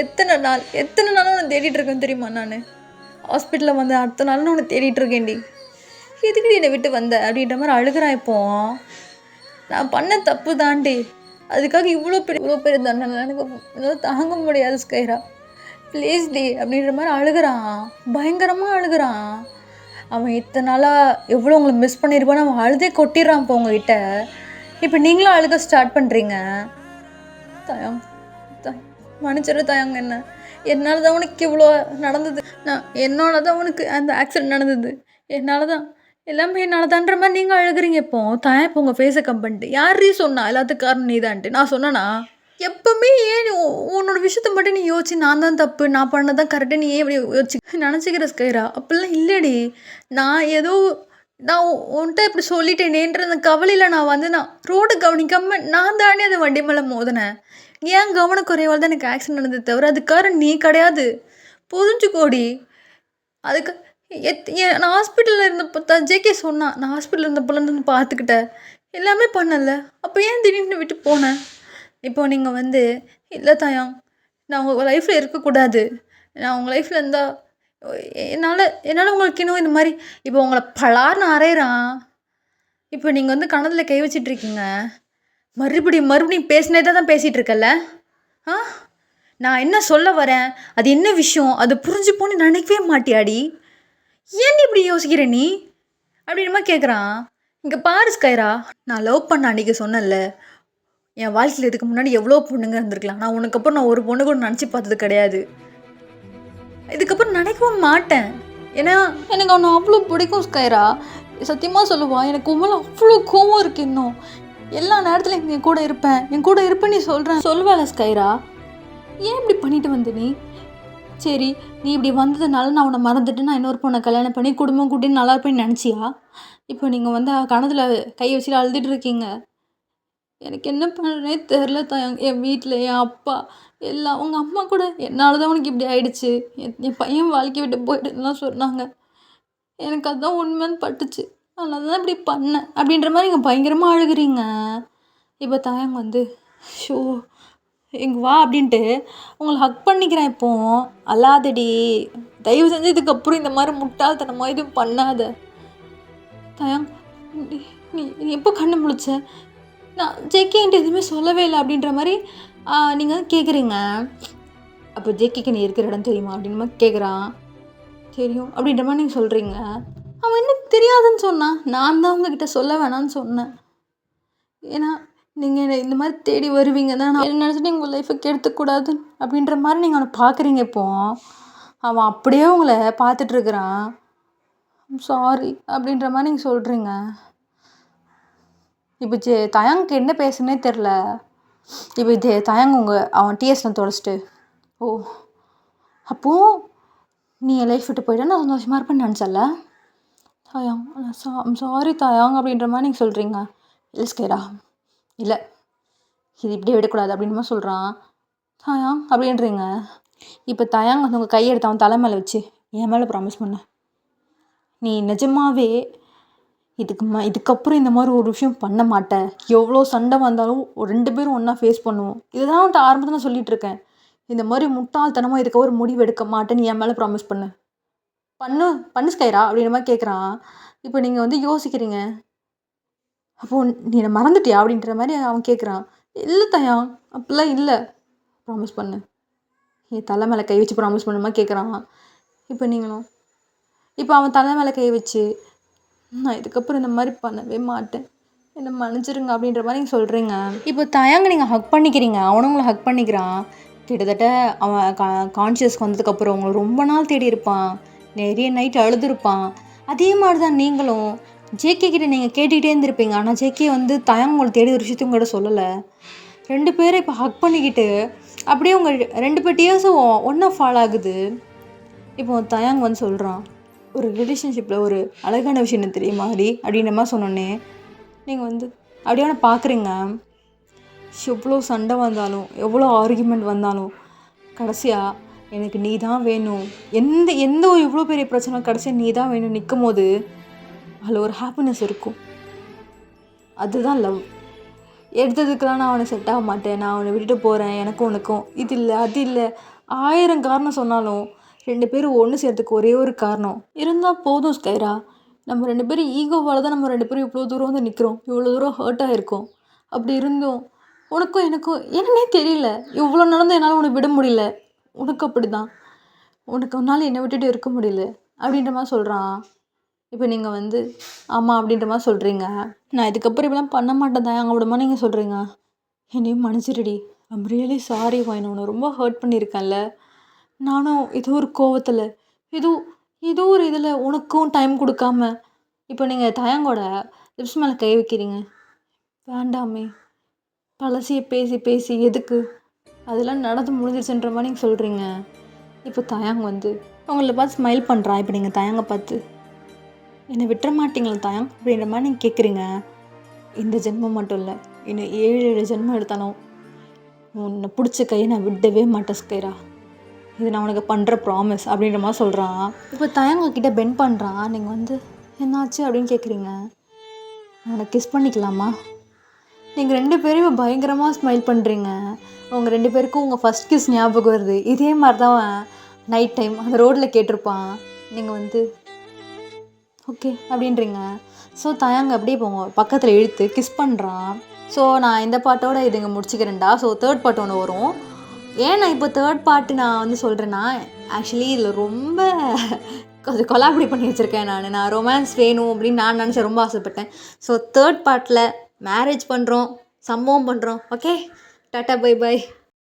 எத்தனை நாள் எத்தனை நாளும் உன்னை தேடிட்டு இருக்கேன் தெரியுமா? நான் ஹாஸ்பிட்டலில் வந்து அடுத்த நாள் உன்னை தேடிட்டு இருக்கேன்டி. எதுக்குடி என்னை விட்டு வந்த அப்படின்ற மாதிரி அழுகிறான். இப்போ நான் பண்ண தப்பு தாண்டி, அதுக்காக இவ்வளோ பெரிய தண்டனை எனக்கு என்னால் தாங்க முடியாது ஸ்கைரா, ப்ளீஸ் டி அப்படின்ற மாதிரி அழுகிறான். பயங்கரமாக அழுகிறான். அவன் இத்தனை நாளாக எவ்வளோ உங்களை மிஸ் பண்ணியிருப்பான்னு அவன் அழுதே கொட்டிடுறான் இப்போ உங்ககிட்ட. இப்போ நீங்களும் அழுக ஸ்டார்ட் பண்ணுறீங்க. தயம் மன்னிச்சிரு தயங்க, என்ன என்னால் தான் உனக்கு இவ்வளோ நடந்தது. என்னோட தான் உனக்கு அந்த ஆக்சிடென்ட் நடந்தது. என்னால் தான் எல்லாமே என்னால் தான்ற மாதிரி நீங்கள் அழுகிறீங்க. இப்போ தயம் இப்போ உங்கள் ஃபேஸை பண்ணிட்டு யாரீ சொன்னா எல்லாத்துக்கும் காரணம் நீ தான்ட்டு நான் சொன்னேனா? எப்பவுமே ஏன் உன்னோட விஷயத்த மட்டும் நீ யோசிச்சு நான் தான் தப்பு, நான் பண்ணதான் கரெக்டாக நீ ஏன் இப்படி யோசிச்சு நினச்சிக்கிற ஸ்கைரா? அப்படிலாம் இல்லைடி. நான் உன்கிட்ட இப்படி சொல்லிட்டேனேன்ற அந்த கவலையில் நான் ரோடு கவனிக்காமல் நான் தானே அது வண்டி மேலே மோதினேன். ஏன் கவனக்குறைவால் தான் எனக்கு ஆக்சிடென்ட் நடந்தது தவிர அதுக்காக நீ கிடையாது. புரிஞ்சுக்கோடி. அதுக்கு நான் ஹாஸ்பிட்டலில் இருந்தப்போ ஜேகே சொன்னான், நான் ஹாஸ்பிட்டலில் இருந்தப்போலேருந்து பார்த்துக்கிட்டேன், எல்லாமே பண்ணல. அப்போ ஏன் திடீர்னு விட்டு போனேன்? இப்போ நீங்கள் இல்லை தாயம், நான் உங்கள் லைஃப்பில் இருக்கக்கூடாது, நான் உங்கள் லைஃப்பில் இருந்தால் என்னால் உங்களுக்கு இன்னும் இந்த மாதிரி இப்போ உங்களை பலார்னு அரைகிறான். இப்போ நீங்கள் கணத்தில் கை வச்சிட்ருக்கீங்க. மறுபடியும் பேசினே தான் பேசிகிட்டு இருக்கல. நான் என்ன சொல்ல வரேன், அது என்ன விஷயம், அது புரிஞ்சுப்போன்னு நினைக்கவே மாட்டியாடி? ஏன் இப்படி யோசிக்கிற நீ அப்படின்மா கேட்குறான். இங்கே பாரு ஸ்கைரா, நான் லவ் பண்ண அன்றைக்கி சொன்னேன்ல, என் வாழ்க்கையில் இதுக்கு முன்னாடி எவ்வளோ பொண்ணுங்க இருந்திருக்கலாம். நான் உனக்கப்புறம் நான் ஒரு பொண்ணு கூட நினச்சி பார்த்தது கிடையாது. இதுக்கப்புறம் நினைக்கவும் மாட்டேன். ஏன்னா எனக்கு அவனை அவ்வளோ பிடிக்கும் ஸ்கைரா. சத்தியமாக சொல்லுவான், எனக்கு உண்மையில அவ்வளோ கோவம் இருக்குது. இன்னும் எல்லா நேரத்துலையும் என் கூட இருப்பேன் நீ சொல்லுவேல ஸ்கைரா. ஏன் இப்படி பண்ணிட்டு வந்து நீ? சரி, நீ இப்படி வந்ததுனால நான் உன்னை மறந்துட்டு நான் இன்னொரு பொண்ணை கல்யாணம் பண்ணி குடும்பம் கூட்டின்னு நல்லா இருப்பேன்னு நினச்சியா? இப்போ நீங்கள் கணத்தில் கை வச்சுட்டு அழுதுட்டு இருக்கீங்க. எனக்கு என்ன பண்ணுறேனே தெரில தான். என் வீட்டில் என் அப்பா எல்லாம், உங்கள் அம்மா கூட என்னால் தான் உனக்கு இப்படி ஆயிடுச்சு, என் பையன் வாழ்க்கை விட்டு போயிட்டுலாம் சொன்னாங்க. எனக்கு அதுதான் உண்மைன்னு பட்டுச்சு, அதனால தான் இப்படி பண்ணேன் அப்படின்ற மாதிரி நீங்கள் பயங்கரமாக அழுகிறீங்க. இப்போ தாயங்க ஷோ இங்கே வா அப்படின்ட்டு உங்களை ஹக் பண்ணிக்கிறேன். இப்போ அல்லாதடி, தயவு செஞ்சு இதுக்கப்புறம் இந்த மாதிரி முட்டாள்தனமாக எதுவும் பண்ணாத. தயம், நீ எப்போ கண்ணு முழிச்ச? நான் ஜேகேன்ட்டு எதுவுமே சொல்லவே இல்லை அப்படின்ற மாதிரி நீங்கள் கேட்குறீங்க. அப்போ ஜேகேக்கு நீ இருக்கிற இடம் தெரியுமா அப்படின்னு கேட்குறான். தெரியும் அப்படின்ற மாதிரி நீங்கள் சொல்கிறீங்க. அவன் என்ன தெரியாதுன்னு சொன்னான். நான் தான் உங்ககிட்ட சொல்ல வேணான்னு சொன்னேன். ஏன்னா நீங்கள் இந்த மாதிரி தேடி வருவீங்க தான் நான் நினச்சிட்டு உங்கள் லைஃப்பை கெடுத்துக்கூடாது அப்படின்ற மாதிரி நீங்கள் அவனை பார்க்குறீங்க. இப்போ அவன் அப்படியே உங்களை பார்த்துட்ருக்குறான். சாரி அப்படின்ற மாதிரி நீங்கள் சொல்கிறீங்க. இப்போ தயங்க்கு என்ன பேசுனே தெரில. இப்போ தயங்க அவன் டிஎஸ்ல தொலைச்சிட்டு, ஓ அப்போது நீ என் லைஃப் விட்டு போயிட்டா நான் சந்தோஷமாக இருப்பேன்னு நினச்சல தாயாங். சாரி தாயாங் அப்படின்ற மாதிரி நீங்கள் சொல்கிறீங்க. இல்லை ஸ்கேரா, இல்லை இது இப்படியே விடக்கூடாது அப்படின்ற மாதிரி சொல்கிறான். தாயாங் அப்படின்றீங்க. இப்போ தாயாங் உங்கள் கையெடுத்து அவன் தலை மேலே வச்சு என் மேலே ப்ராமிஸ் பண்ண, நீ நிஜமாவே இதுக்கப்புறம் இந்த மாதிரி ஒரு விஷயம் பண்ண மாட்டேன், எவ்வளோ சண்டை வந்தாலும் 2 பேரும் ஒன்றா ஃபேஸ் பண்ணுவோம். இதுதான் அவன்கிட்ட ஆரம்பத்தில் நான் சொல்லிகிட்ருக்கேன். இந்த மாதிரி முட்டாள்தனமாக இதுக்கு ஒரு முடிவு எடுக்க மாட்டேன்னு என் மேலே ப்ராமிஸ் பண்ணு ஸ்கைரா அப்படின்ற மாதிரி கேட்குறான். இப்போ நீங்கள் யோசிக்கிறீங்க. அப்போது நீ என்னை மறந்துட்டியா அப்படின்ற மாதிரி அவன் கேட்குறான். இல்லை தயா, அப்படிலாம் இல்லை, ப்ராமிஸ் பண்ணு, என் தலை மேலே கை வச்சு ப்ராமிஸ் பண்ணுமா கேட்குறான். இப்போ அவன் தலை மேலே கை வச்சு நான் இதுக்கப்புறம் இந்த மாதிரி பண்ணவே மாட்டேன், என்னை மன்னிச்சிருங்க அப்படின்ற மாதிரி நீங்கள் சொல்கிறீங்க. இப்போ தயாங்க நீங்கள் ஹக் பண்ணிக்கிறீங்க, அவனும் உங்களை ஹக் பண்ணிக்கிறான். கிட்டத்தட்ட அவன் கான்ஷியஸ்க்கு வந்ததுக்கப்புறம் உங்களை ரொம்ப நாள் தேடி இருப்பான், நிறைய நைட்டு அழுதுருப்பான். அதே மாதிரி தான் நீங்களும் ஜேகே கிட்டே நீங்கள் கேட்டுக்கிட்டே இருந்திருப்பீங்க. ஆனால் ஜேகே தயாங்க உங்களை தேடி ஒரு விஷயத்தையும் கூட சொல்லலை. 2 பேரும் இப்போ ஹக் பண்ணிக்கிட்டு அப்படியே உங்கள் 2 பேர் டீயர்ஸும் ஒன்றா ஃபால் ஆகுது. இப்போ தயாங்க சொல்கிறான், ஒரு ரிலேஷன்ஷிப்பில் ஒரு அழகான விஷயம் என்ன தெரியுமா அப்படின்ற மாதிரி சொன்னோன்னே நீங்கள் அப்படியே பார்க்குறீங்க. எவ்வளோ சண்டை வந்தாலும் எவ்வளோ ஆர்கியூமெண்ட் வந்தாலும் கடைசியாக எனக்கு நீ தான் வேணும், எந்த ஒரு இவ்வளோ பெரிய பிரச்சனை கடைசியாக நீ தான் வேணும் நிற்கும் போது அதில் ஒரு ஹாப்பினஸ் இருக்கும். அதுதான் லவ். எடுத்ததுக்கெலாம் நான் அவனை செட் ஆக மாட்டேன், நான் அவனை விட்டுட்டு போகிறேன், எனக்கும் உனக்கும் இது இல்லை அது இல்லை 1000 காரணம் சொன்னாலும் 2 பேரும் ஒன்று சேர்றதுக்கு ஒரே ஒரு காரணம் இருந்தால் போதும் ஸ்கைரா. நம்ம 2 பேரும் ஈகோவால தான் நம்ம 2 பேரும் இவ்வளோ தூரம் வந்து நிற்கிறோம். இவ்வளோ தூரம் ஹர்ட் ஆகிருக்கோம். அப்படி இருந்தும் உனக்கும் எனக்கும் என்னன்னே தெரியல. இவ்வளோ நடந்து என்னால் உன்னை விட முடியல. உனக்கு அப்படி தான். உனக்கு உன்னால் என்னை விட்டுட்டு இருக்க முடியல அப்படின்ற மாதிரி சொல்கிறான். இப்போ நீங்கள் வந்து ஆமாம் அப்படின்ற மாதிரி சொல்கிறீங்க. நான் இதுக்கப்புறம் இப்படிலாம் பண்ண மாட்டேன் தான் அங்கே விடமா நீங்கள் சொல்கிறீங்க. என்னையும் மன்னிச்சிடுடி. ஐம் ரியலி சாரி நான் உன்னை ரொம்ப ஹர்ட் பண்ணியிருக்கேன்ல. நானும் ஏதோ ஒரு கோவத்தில் ஏதோ ஒரு இதில் உனக்கும் டைம் கொடுக்காம இப்போ நீங்கள் தயங்கோட லிப்ஸ் மேலே கை வைக்கிறீங்க. வேண்டாமே. பழசியை பேசி பேசி எதுக்கு? அதெல்லாம் நடந்து முடிஞ்சிருச்சுன்ற மாதிரி நீங்கள் சொல்கிறீங்க. இப்போ தயங்க வந்து உங்களை பார்த்து ஸ்மைல் பண்ணுறான். இப்போ நீங்கள் தயங்க பார்த்து என்னை விட்டுற மாட்டீங்களா தயங்க அப்படின்ற மாதிரி நீங்கள் கேட்குறீங்க. இந்த ஜென்மம் மட்டும் இல்லை, இன்னும் 7 ஜென்மம் எடுத்தாலும் உன்னை பிடிச்ச கையை நான் விடவே மாட்டேன் ஸ்கைரா. இது நான் உனக்கு பண்ணுற ப்ராமிஸ் அப்படின்ற மாதிரி சொல்கிறான். இப்போ தயங்க கிட்டே பெண்ட் பண்ணுறான். நீங்கள் வந்து என்னாச்சு அப்படின்னு கேட்குறீங்க. அவனை கிஸ் பண்ணிக்கலாமா? நீங்கள் 2 பேரும் பயங்கரமாக ஸ்மைல் பண்ணுறீங்க. உங்கள் 2 பேருக்கும் உங்கள் ஃபஸ்ட் கிஸ் ஞாபகம் வருது. இதே மாதிரி தான் நைட் டைம் அந்த ரோட்டில் கேட்டிருப்பான். நீங்கள் வந்து ஓகே அப்படின்றீங்க. ஸோ தயங்க அப்படியே போங்க பக்கத்தில் இழுத்து கிஸ் பண்ணுறான். ஸோ நான் இந்த பாட்டோட இதுங்க முடிச்சுக்கிறேன்டா. ஸோ 3rd பார்ட் ஒன்று வரும். ஏன் நான் இப்போ 3rd பார்ட்டு நான் வந்து சொல்கிறேன்னா, ஆக்சுவலி இதில் ரொம்ப கொஞ்சம் கொலாபரேட் பண்ணி வச்சுருக்கேன். நான் ரொமான்ஸ் வேணும் அப்படின்னு நான் நினச்சேன், ரொம்ப ஆசைப்பட்டேன். ஸோ 3rd பார்ட்டில் மேரேஜ் பண்ணுறோம், சம்பவம் பண்ணுறோம். Okay, tata bye bye.